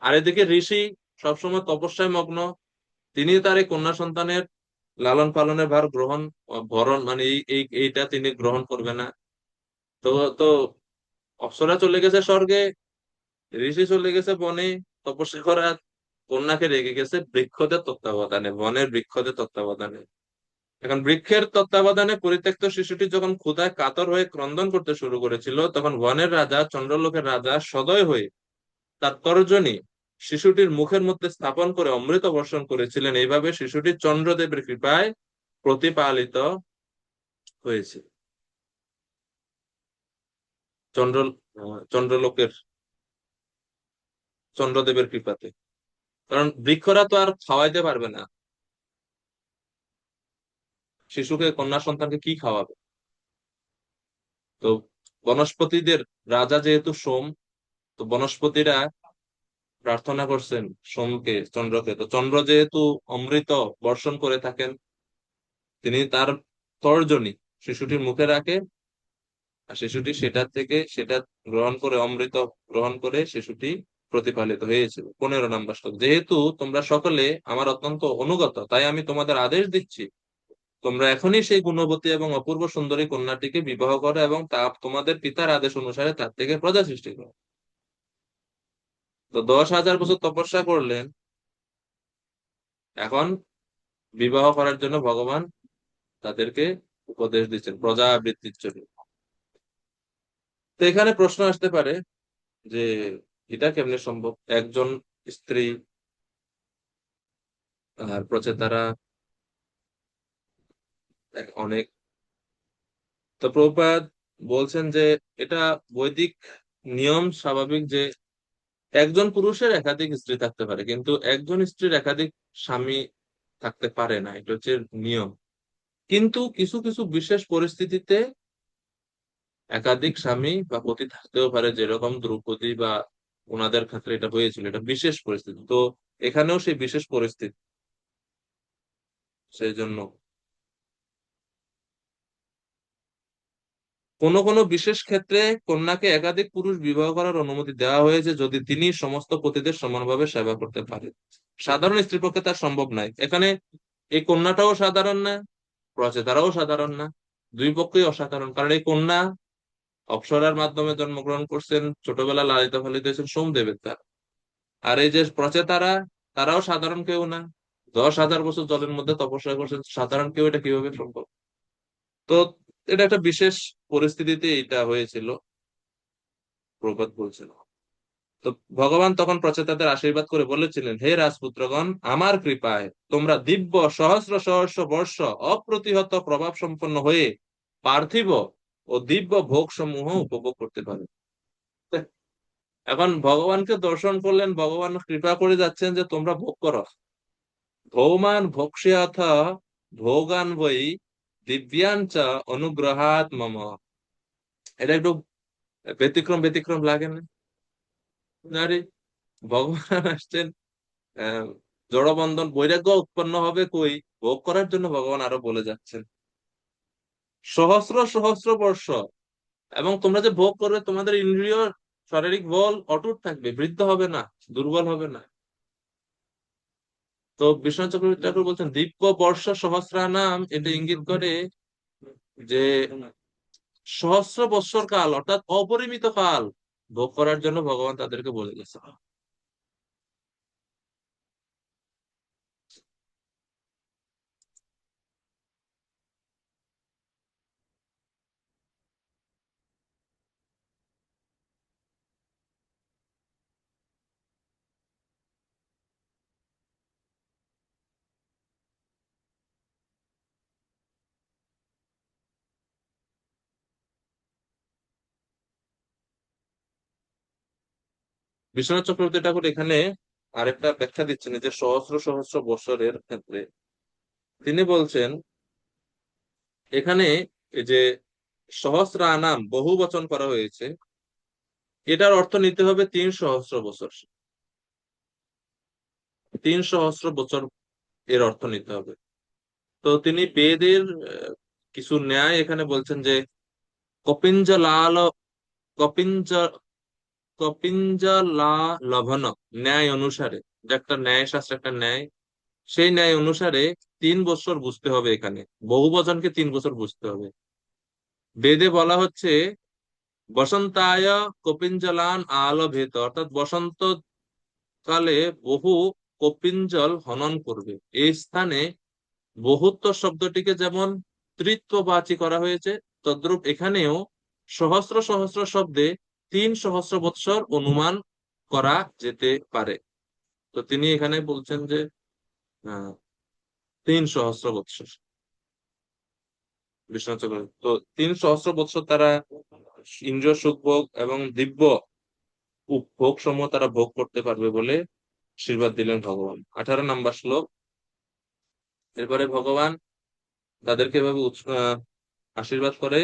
আর এদিকে ঋষি সবসময় তপস্যায় মগ্ন, তিনি তার এই কন্যা সন্তানের লালন পালনের ভার ভরণ মানে এইটা তিনি গ্রহণ করবে না। তো তো অপ্সরা চলে গেছে স্বর্গে, ঋষি চলে গেছে বনে তপস্যা করা, কন্যাকে রেখে গেছে বৃক্ষদের তত্ত্বাবধানে, বনের বৃক্ষদের তত্ত্বাবধানে। এখন বৃক্ষের তত্ত্বাবধানে পরিত্যক্ত শিশুটি যখন ক্ষুধায় কাতর হয়ে ক্রন্দন করতে শুরু করেছিল, তখন বনের রাজা চন্দ্রলোকের রাজা সদয় হয়ে তার তর্জনী শিশুটির মুখের মধ্যে স্থাপন করে অমৃত বর্ষণ করেছিলেন। এইভাবে শিশুটি চন্দ্রদেবের কৃপায় প্রতিপালিত হয়েছে। চন্দ্র চন্দ্রলোকের চন্দ্রদেবের কৃপাতে। কারণ বৃক্ষরা তো আর খাওয়াইতে পারবে না, শিশুকে কন্যা সন্তানকে কি খাওয়াবে? তো বনস্পতিদের রাজা যেহেতু সোম, তো বনস্পতিরা প্রার্থনা করছেন সোমকে, চন্দ্রকে। তো চন্দ্র যেহেতু অমৃত বর্ষণ করে থাকেন, তিনি তার তর্জনী শিশুটির মুখে রাখে, আর শিশুটি সেটা গ্রহণ করে, অমৃত গ্রহণ করে শিশুটি প্রতিপালিত হয়েছিল। 15 নম্বর শ্লোক, যেহেতু তোমরা সকলে আমার অত্যন্ত অনুগত, তাই আমি তোমাদের আদেশ দিচ্ছি, তোমরা এখনই সেই গুণবতী এবং অপূর্ব সুন্দরী কন্যাটিকে বিবাহ করো এবং তা তোমাদের পিতার আদেশ অনুসারে তার থেকে প্রজা সৃষ্টি করো। তো 10,000 বছর তপস্যা করলেন, এখন বিবাহ করার জন্য ভগবান তাদেরকে উপদেশ দিচ্ছেন প্রজা বৃদ্ধির জন্য। তো এখানে প্রশ্ন আসতে পারে যে এটা কেমনে সম্ভব, একজন স্ত্রী আর প্রচেতারা অনেক। তো প্রভুপাদ বলছেন যে এটা বৈদিক নিয়ম স্বাভাবিক যে একজন পুরুষের একাধিক স্ত্রী থাকতে পারে, কিন্তু একজন স্ত্রীর একাধিক স্বামী থাকতে পারে না, এটা হচ্ছে নিয়ম। কিন্তু কিছু কিছু বিশেষ পরিস্থিতিতে একাধিক স্বামী বা পতি থাকতেও পারে, যেরকম দ্রৌপদী বা ওনাদের ক্ষেত্রে এটা হয়েছিল, এটা বিশেষ পরিস্থিতি। তো এখানেও সেই বিশেষ পরিস্থিতি, সেই জন্য কোনো কোনো বিশেষ ক্ষেত্রে কন্যাকে একাধিক পুরুষ বিবাহ করার অনুমতি দেওয়া হয়েছে যদি তিনি সমস্ত পতিদের সমানভাবে সেবা করতে পারে। সাধারণ স্ত্রীর পক্ষে তার সম্ভব নয়। এখানে এই কন্যাটাও সাধারণ না, প্রচেতারাও সাধারণ না, দুই পক্ষই অসাধারণ। কারণ এই কন্যা অপ্সরার মাধ্যমে জন্মগ্রহণ করছেন, ছোটবেলা লালিত পালিত হয়েছেন সোমদেবের দ্বারা। আর এই যে প্রচেতারা, তারাও সাধারণ কেউ না, 10,000 বছর জলের মধ্যে তপস্যা করছেন, সাধারণ কেউ, এটা কিভাবে সম্ভব? তো এটা একটা বিশেষ পরিস্থিতিতে এটা হয়েছিল, প্রবাদ বলছিল। তো ভগবান তখন প্রচেতাদের আশীর্বাদ করে বলেছিলেন, হে রাজপুত্রগণ, আমার কৃপায় তোমরা দিব্য সহস্র সহস্র বর্ষ অপ্রতিহত প্রভাব সম্পন্ন হয়ে পার্থিব ও দিব্য ভোগ সমূহ উপভোগ করতে পারো। এখন ভগবানকে দর্শন করলেন, ভগবান কৃপা করে যাচ্ছেন যে তোমরা ভোগ করো। ভৌমান ভক্ষ্যাথ ভোগান বই দিব্যাঞ্চ অনুগ্রহাৎ মম। এটা একটু ব্যতিক্রম ব্যতিক্রম লাগে না? আরে ভগবান আসছেন, আহ জড়বন্ধন বৈরাগ্য উৎপন্ন হবে কই, ভোগ করার জন্য ভগবান আরো বলে যাচ্ছেন সহস্র সহস্র বর্ষ। এবং তোমরা যে ভোগ করবে, তোমাদের ইন্দ্রিয় শারীরিক বল অটুট থাকবে, বৃদ্ধ হবে না, দুর্বল হবে না। তো বিশ্বনাথ চক্রবর্তী ঠাকুর বলছেন দিব্য বর্ষ সহস্রানাম, এটা ইঙ্গিত করে যে সহস্র বৎসর কাল, অর্থাৎ অপরিমিত কাল ভোগ করার জন্য ভগবান তাদেরকে বলে গেছে। বিশ্বনাথ চক্রবর্তী ঠাকুর এখানে আরেকটা ব্যাখ্যা দিচ্ছেন, এই যে সহস্র সহস্র বৎসরের ক্ষেত্রে তিনি বলছেন এখানে এই যে সহস্রানাম বহু বচন করা হয়েছে, এটার অর্থ নিতে হবে 3 সহস্র বছর। 3 সহস্র বছর এর অর্থ নিতে হবে। তো তিনি বেদের কিছু ন্যায় এখানে বলছেন যে কপিঞ্জলাল কপিঞ্জ কপিঞ্জলা লভন ন্যায় অনুসারে, যে একটা ন্যায় শাস্ত্র, একটা ন্যায়, সেই ন্যায় অনুসারে 3 বছর বুঝতে হবে। এখানে বহু বচনকে 3 বছর বুঝতে হবে। বেদে বলা হচ্ছে বসন্তায় কপিঞ্জলান আলভেত, অর্থাৎ বসন্ত কালে বহু কপিঞ্জল হনন করবে। এই স্থানে বহুত্ব শব্দটিকে যেমন ত্রিত্ববাচী করা হয়েছে, তদ্রূপ এখানেও সহস্র সহস্র শব্দে 3 সহস্র বৎসর অনুমান করা যেতে পারে। তো তিনি এখানে বলছেন যে 3 সহস্র বৎসর বিশ্বনাথ চক্রবর্তী। তো 3 সহস্র বৎসর তারা ইন্দ্রিয় সুখ ভোগ এবং দিব্য উপভোগ সমূহ তারা ভোগ করতে পারবে বলে আশীর্বাদ দিলেন ভগবান। 18 নম্বর শ্লোক। এরপরে ভগবান তাদেরকে এভাবে আশীর্বাদ করে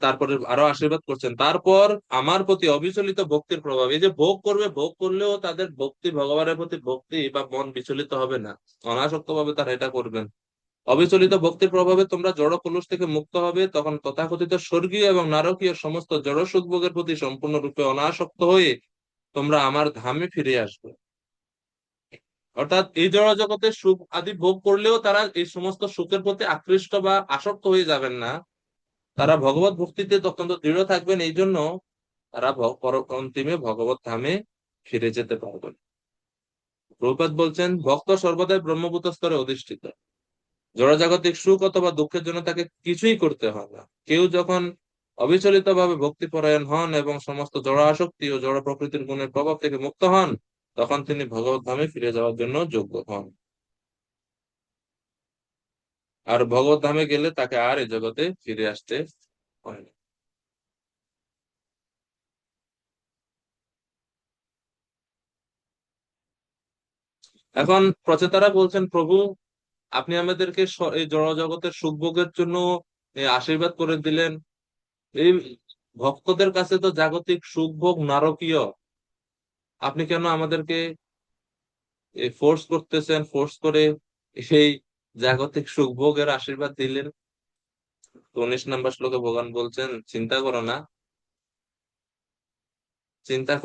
তারপরে আরো আশীর্বাদ করছেন, তারপর আমার প্রতি অবিচলিত ভক্তির প্রভাব, এই যে ভোগ করবে, ভোগ করলেও তাদের ভক্তি, ভগবানের প্রতি ভক্তি বা মন বিচলিত হবে না, অনাসক্ত ভাবে তারা এটা করবেন। অবিচলিত ভক্তির প্রভাবে তোমরা জড় কলুষ থেকে মুক্ত হবে, তখন তথাকথিত স্বর্গীয় এবং নারকীয় সমস্ত জড় সুখ ভোগের প্রতি সম্পূর্ণরূপে অনাসক্ত হয়ে তোমরা আমার ধামে ফিরে আসবে। অর্থাৎ এই জড় জগতে সুখ আদি ভোগ করলেও তারা এই সমস্ত সুখের প্রতি আকৃষ্ট বা আসক্ত হয়ে যাবেন না, তারা ভগবত ভক্তিতে অত্যন্ত দৃঢ় থাকবেন। এই জন্য তারা অন্তিমে ভগবত ধামে ফিরে যেতে পারবেন। প্রভুপাদ বলছেন ভক্ত সর্বদাই ব্রহ্মভূত স্তরে অধিষ্ঠিত। জড়জাগতিক সুখ অথবা দুঃখের জন্য তাকে কিছুই করতে হয় না। কেউ যখন অবিচলিত ভাবে ভক্তিপরায়ণ হন এবং সমস্ত জড় আসক্তি ও জড় প্রকৃতির গুণের প্রভাব থেকে মুক্ত হন, তখন তিনি ভগবত ধামে ফিরে যাওয়ার জন্য যোগ্য হন। আর ভগবত ধামে গেলে তাকে আর এই জগতে ফিরে আসতে হয় না। এখন প্রচেতারা বলছেন, প্রভু আপনি আমাদেরকে এই জড় জগতের সুখ ভোগের জন্য আশীর্বাদ করে দিলেন। এই ভক্তদের কাছে তো জাগতিক সুখ ভোগ নারকীয়, আপনি কেন আমাদেরকে ফোর্স করতেছেন, ফোর্স করে সেই জাগতিক সুখ ভোগের আশীর্বাদ দিলেন? তো 19 নম্বর শ্লোকে ভগবান বলছেন, চিন্তা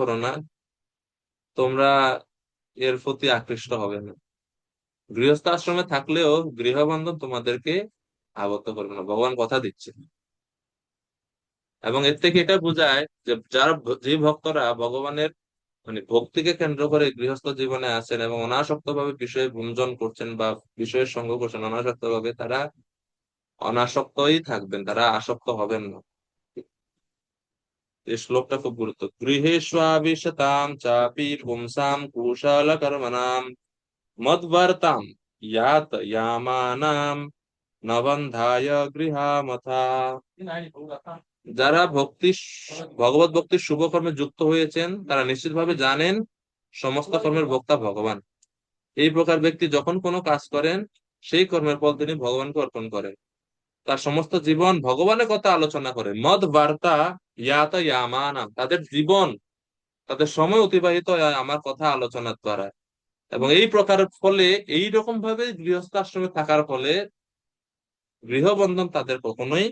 করো না, তোমরা এর প্রতি আকৃষ্ট হবে না। গৃহস্থ আশ্রমে থাকলেও গৃহবন্ধন তোমাদেরকে আবদ্ধ করবে না, ভগবান কথা দিচ্ছে। এবং এর থেকে এটা বোঝায় যে যে ভক্তরা ভগবানের মানে ভক্তিকে কেন্দ্র করে গৃহস্থ জীবনে আছেন এবং অনাসক্ত ভাবে বিষয়ে গুঞ্জন করছেন বা বিষয়ের সঙ্গ করছেন অনাসক্ত ভাবে, তারা অনাসক্তই থাকবেন, তারা আসক্ত হবেন না। এই শ্লোকটা খুব গুরুত্ব। গৃহেষ্বাবিশতাম চাপি পুংসাম কুশল কর্মণাম মদ্বর্তাম ইয়াত ইয়ামানাম নবন্ধায় গৃহামথা। যারা ভগবত ভক্তির শুভ কর্মে যুক্ত হয়েছেন তারা নিশ্চিতভাবে জানেন সমস্ত কর্মের ভোক্তা ভগবান। এই প্রকার ব্যক্তি যখন কোনো কাজ করেন সেই কর্মের ফল তিনি ভগবানকে অর্পণ করেন। তার সমস্ত জীবন ভগবানের কথা আলোচনা করে। মদ বার্তা ইয়াতা ইয়ামানাম, তাদের জীবন, তাদের সময় অতিবাহিত হয় আমার কথা আলোচনার দ্বারা। এবং এই প্রকার ফলে এইরকম ভাবে গৃহস্থ আশ্রমে থাকার ফলে গৃহবন্ধন তাদের কখনোই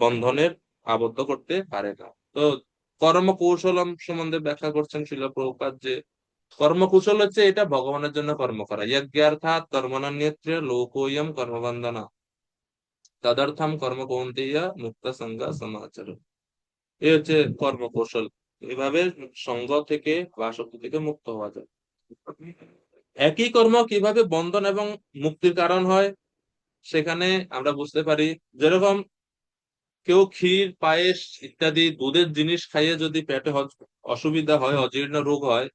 বন্ধনের আবদ্ধ করতে পারে না। তো কর্ম কৌশলম সম্বন্ধে ব্যাখ্যা করছেন শিল প্রভুপাদ যে কর্মকুশল হচ্ছে এটা ভগবানের জন্য কর্ম করা। যজ্ঞার্থাৎ কর্মণ্যেত্রে লোকোয়ম কর্মবন্ধনা তদর্থম কর্ম কৌন্তেয়া মুক্ত সঙ্গ সমাচার। এই হচ্ছে কর্মকৌশল। এভাবে সঙ্গ থেকে বা আসক্তি থেকে মুক্ত হওয়া যায়। একই কর্ম কিভাবে বন্ধন এবং মুক্তির কারণ হয় সেখানে আমরা বুঝতে পারি। যেরকম কেউ ক্ষীর, পায়েস ইত্যাদি দুধের জিনিস খাইয়ে যদি পেটে অসুবিধা হয়, অজীর্ণ রোগ হয়,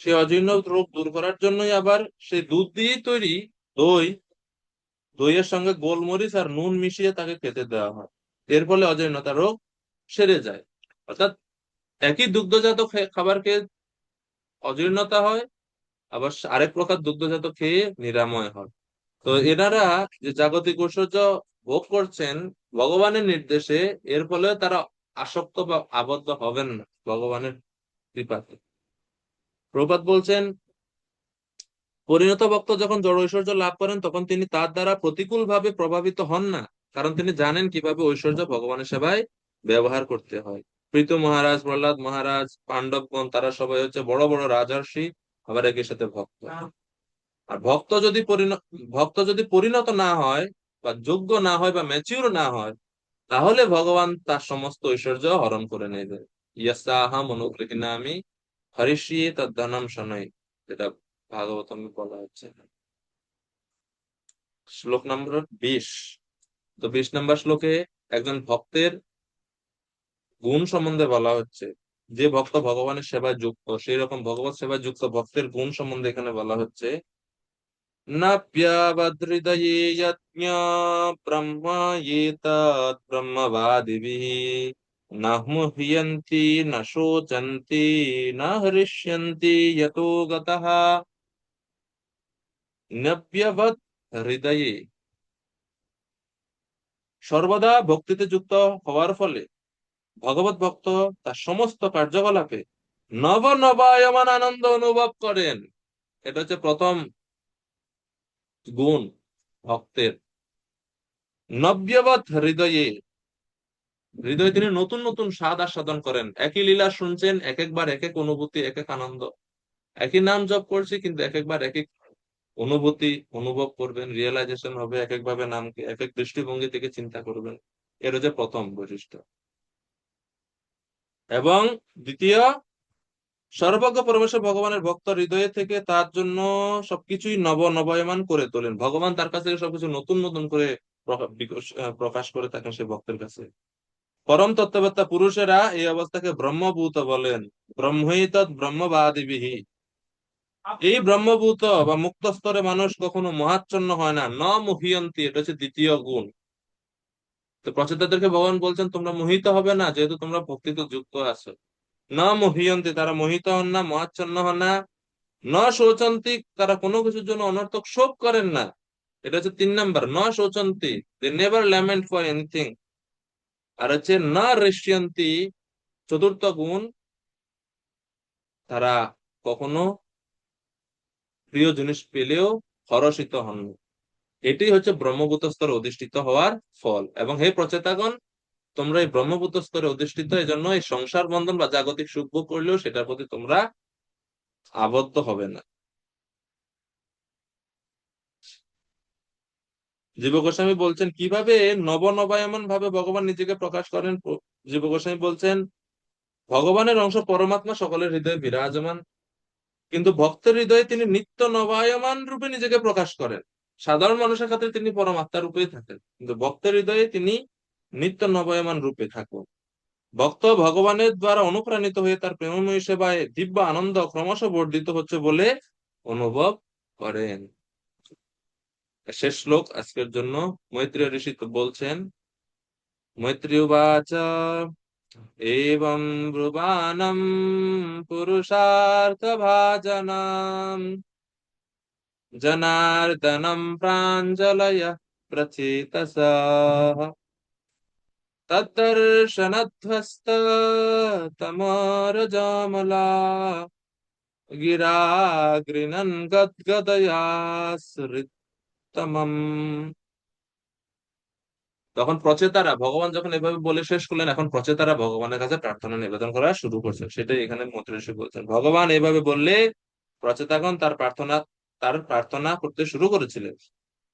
সেই অজীর্ণ রোগ দূর করার জন্যই আবার সেই দুধ দিয়েই তৈরি দই, দইয়ের সঙ্গে গোলমরিচ আর নুন মিশিয়ে তাকে খেতে দেওয়া হয়। এর ফলে অজীর্ণতা রোগ সেরে যায়। অর্থাৎ একই দুগ্ধজাত খাবার খেয়ে অজীর্ণতা হয়, আবার আরেক প্রকার দুগ্ধজাত খেয়ে নিরাময় হয়। তো এনারা যে জাগতিক ঐশ্বর্য ভোগ করছেন ভগবানের নির্দেশে, এর ফলে তারা আসক্ত বা আবদ্ধ হবেন না ভগবানের কৃপাতে। প্রভুপাদ বলছেন, পরিণত ভক্ত যখন জড় ঐশ্বর্য লাভ করেন তখন তিনি তার দ্বারা প্রতিকূল ভাবে প্রভাবিত হন না, কারণ তিনি জানেন কিভাবে ঐশ্বর্য ভগবানের সেবায় ব্যবহার করতে হয়। প্রীত মহারাজ, প্রহ্লাদ মহারাজ, পাণ্ডবগণ তারা সবাই হচ্ছে বড় বড় রাজর্ষি, আবার একই সাথে ভক্ত। আর ভক্ত যদি পরিণত না হয় বা যোগ্য না হয় বা ম্যাচিউর না হয়, তাহলে ভগবান তার সমস্ত ঐশ্বর্য হরণ করে নেবেন। ইয়াসাহাম অনুগৃহীণামি হরিষ্যে তদ্ধনম শনৈ, যেটা ভাগবতমে বলা হচ্ছে। শ্লোক নম্বর 20। তো 20 নম্বর শ্লোকে একজন ভক্তের গুণ সম্বন্ধে বলা হচ্ছে। যে ভক্ত ভগবানের সেবায় যুক্ত, সেই রকম ভগবত সেবায় যুক্ত ভক্তের গুণ সম্বন্ধে এখানে বলা হচ্ছে। নাপ্যাবদৃদয়ে যজ্ঞ ব্রহ্ম এতৎ ব্রহ্মবাদিভিঃ ন মুহ্যন্তি ন শোচন্তি ন হৃষ্যন্তি যতো গতঃ। নব্যবদ হৃদয়ে, সর্বদা ভক্তিতে যুক্ত হওয়ার ফলে ভগবত ভক্ত তার সমস্ত কার্যকলাপে নব নবায়মান আনন্দ অনুভব করেন। এটা হচ্ছে প্রথম গুণ ভক্তের। নব্যবৎ হৃদয়ে, হৃদয়ে তিনি নতুন নতুন স্বাদ আস্বাদন করেন। একই লীলা শুনছেন, এক একবার এক এক অনুভূতি, এক এক আনন্দ। একই নাম জপ করছি কিন্তু এক একবার এক এক অনুভূতি অনুভব করবেন, রিয়েলাইজেশন হবে। এক একভাবে নামকে এক এক দৃষ্টিভঙ্গি থেকে চিন্তা করবেন। এর হচ্ছে প্রথম বৈশিষ্ট্য। এবং দ্বিতীয়, সর্বজ্ঞ পরমেশ্বর ভগবানের ভক্ত হৃদয়ে থেকে তার জন্য সবকিছুই নবায়মান করে তোলেন। ভগবান তার কাছে সবকিছু নতুন নতুন করে প্রকাশ করে থাকেন সে ভক্তের কাছে। পরম তত্ত্ববেত্তা পুরুষেরা এই অবস্থাকে ব্রহ্মভূত বলেন। ব্রহ্মই তৎ ব্রহ্মবাদিবিহি। এই ব্রহ্মভূত বা মুক্ত স্তরে মানুষ কখনো মহাচ্ছন্ন হয় না, ন মুহ্যন্তি, এটা হচ্ছে দ্বিতীয় গুণ। তো প্রচেতাদেরকে ভগবান বলছেন তোমরা মোহিত হবে না, যেহেতু তোমরা ভক্তিতে যুক্ত আছো। না মুহ্যন্তি, তারা মোহিত হন না, মহাচ্ছন্ন হন না। ন শোচন্তি, তারা কোনো কিছুর জন্য অনর্থক শোক করেন না। এটা হচ্ছে 3 নাম্বার, ন শোচন্তি, they never lament for anything. আর হচ্ছে না ঋষ্যন্তি, চতুর্থ গুণ, তারা কখনো প্রিয় জিনিস পেলেও হরষিত হন না। এটি হচ্ছে ব্রহ্মভূত স্তরে অধিষ্ঠিত হওয়ার ফল। এবং হে প্রচেতাগণ, তোমরা এই ব্রহ্মভূত স্তরে অধিষ্ঠিত, এই জন্য এই সংসার বন্ধন বা জাগতিক সুখ ভোগ করলেও সেটার প্রতি তোমরা আবদ্ধ হবে না। জীব গোস্বামী বলছেন কিভাবে নবনবায়মান ভাবে ভগবান নিজেকে প্রকাশ করেন। জীব গোস্বামী বলছেন ভগবানের অংশ পরমাত্মা সকলের হৃদয়ে বিরাজমান, কিন্তু ভক্তের হৃদয়ে তিনি নিত্য নবায়মান রূপে নিজেকে প্রকাশ করেন। সাধারণ মানুষের ক্ষেত্রে তিনি পরমাত্মা রূপেই থাকেন, কিন্তু ভক্তের হৃদয়ে তিনি নিত্য নবায়মান রূপে থাকেন। ভক্ত ভগবানের দ্বারা অনুপ্রাণিত হয়ে তার প্রেমময়ী সেবায় দিব্য আনন্দ ক্রমশ বর্ধিত হচ্ছে বলে অনুভব করেন। শেষ শ্লোক আজকের জন্য। মৈত্রেয় ঋষি তো বলছেন, মৈত্রী উবাচ এবং ব্রুবাণম পুরুষার্থ ভাজনম জনার্দনম প্রাঞ্জলয় প্রথিতসঃ তদ্দর্শনধ্বস্ত তমোরজমলা গিরা গৃণন গদ্গদয়া সৃতমম। তখন প্রচেতারা, ভগবান যখন এভাবে বলে শেষ করলেন, এখন প্রচেতারা ভগবানের কাছে প্রার্থনা নিবেদন করা শুরু করছে। সেটাই এখানে মৈত্র ঋষি বলছেন। ভগবান এভাবে বললে প্রচেতাগণ তার প্রার্থনা করতে শুরু করেছিলেন।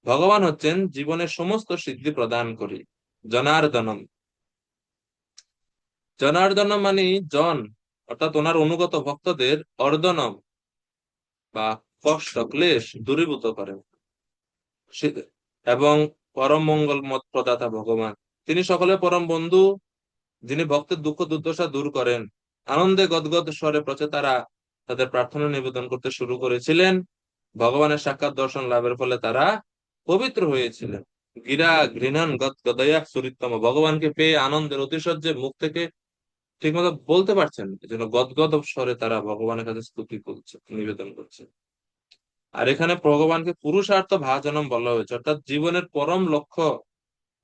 ভগবান হচ্ছেন জীবনের সমস্ত সিদ্ধি প্রদান করি। জনার্দনম, জনার্দনম মানে জন, অর্থাৎ ওনার অনুগত ভক্তদের অর্দনম বা কষ্ট ক্লেশ দূরীভূত করেন। এবং পরম মঙ্গল মত প্রদাতা ভগবান, তিনি সকলের পরম বন্ধু, যিনি ভক্তের দুঃখ দুর্দশা দূর করেন। আনন্দে গদগদ স্বরে প্রচেতারা তাদের প্রার্থনা নিবেদন করতে শুরু করেছিলেন। ভগবানের সাক্ষাৎ দর্শন লাভের ফলে তারা পবিত্র হয়েছিলেন। গিরা ঘৃণান গদগদয়া সুরিতম, ভগবানকে পেয়ে আনন্দের অতিশয্যে মুখ থেকে ঠিকমতো বলতে পারছেন, এজন্য গদগদ স্বরে তারা ভগবানের কাছে স্তুতি করছে, নিবেদন করছে। আর এখানে ভগবানকে পুরুষার্থ ভাজনম বলা হয়েছে, অর্থাৎ জীবনের পরম লক্ষ্য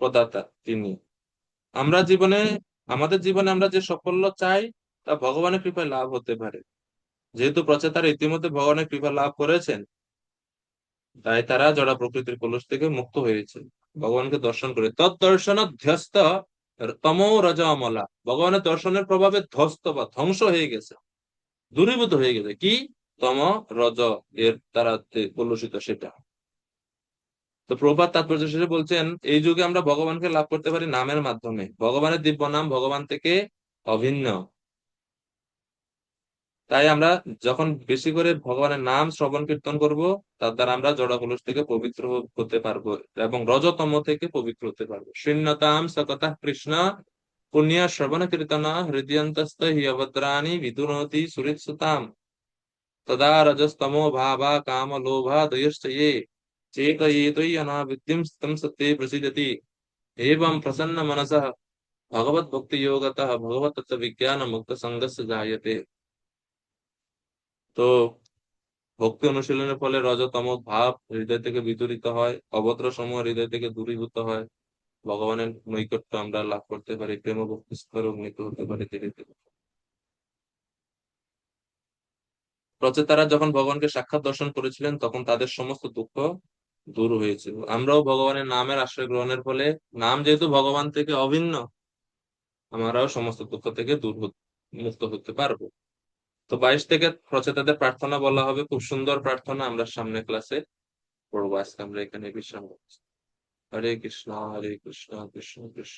প্রদাতা তিনি। আমাদের জীবনে আমরা যে সাফল্য চাই তা ভগবানের কৃপায় লাভ হতে পারে। যেহেতু প্রচেতারা ইতিমধ্যে ভগবানের কৃপা লাভ করেছেন, তাই তারা জড় প্রকৃতির কলুষ থেকে মুক্ত হয়েছে ভগবানকে দর্শন করে। তৎদর্শন ধ্বস্ত তমো রজ অমলা, ভগবানের দর্শনের প্রভাবে ধ্বস্ত বা ধ্বংস হয়ে গেছে, দূরীভূত হয়ে গেছে কি তম রজ, এর দ্বারা কলুষিত সেটা। তো প্রভুপাদ তাৎপর্য শেষে বলছেন এই যুগে আমরা ভগবানকে লাভ করতে পারি নামের মাধ্যমে। ভগবানের দিব্য নাম ভগবান থেকে অভিন্ন। তাই আমরা যখন বেশি করে ভগবানের নাম শ্রবণ কীর্তন করব, তার দ্বারা আমরা জড়কলুষ থেকে পবিত্র হতে পারবো এবং রজতম থেকে পবিত্র হতে পারবো। শূন্যতাম সকতা কৃষ্ণ পুণ্য শ্রবণ কীর্তন হৃদয়ন্তস্থ হি অভদ্রাণি বিদুনতি সুরিৎসুতাম তদা রজস্তমো ভাবা কাম লোভা দয়শ্চ ये चेतयेतोयि अनाविद्यं तं सत्ते प्रसीदति एवं प्रसन्न मनसः भगवत भक्ति योगतः भगवत तत्व विज्ञान मुक्त संगस्य जायते। তো ভক্তি অনুশীলনের ফলে রজতম ভাব হৃদয় থেকে বিদূরিত হয়, অভদ্র সমূহ হৃদয় থেকে দূরীভূত হয়, ভগবানের নৈকট্য আমরা লাভ করতে পারি, প্রেম ভক্তি স্তরে উন্নীত হতে পারি ধীরে ধীরে। প্রচেতারা যখন ভগবানকে সাক্ষাৎ দর্শন করেছিলেন তখন তাদের সমস্ত দুঃখ দূর হয়েছিল। আমরাও ভগবানের নামের আশ্রয় গ্রহণের ফলে, নাম যেহেতু ভগবান থেকে অভিন্ন, আমরাও সমস্ত দুঃখ থেকে মুক্ত হতে পারবো। তো 22 থেকে প্রচেতাদের প্রার্থনা বলা হবে, খুব সুন্দর প্রার্থনা, আমরা সামনে ক্লাসে পড়বো। আজকে আমরা এখানে বিশ্রাম করছি। হরে কৃষ্ণ কৃষ্ণ কৃষ্ণ কৃষ্ণ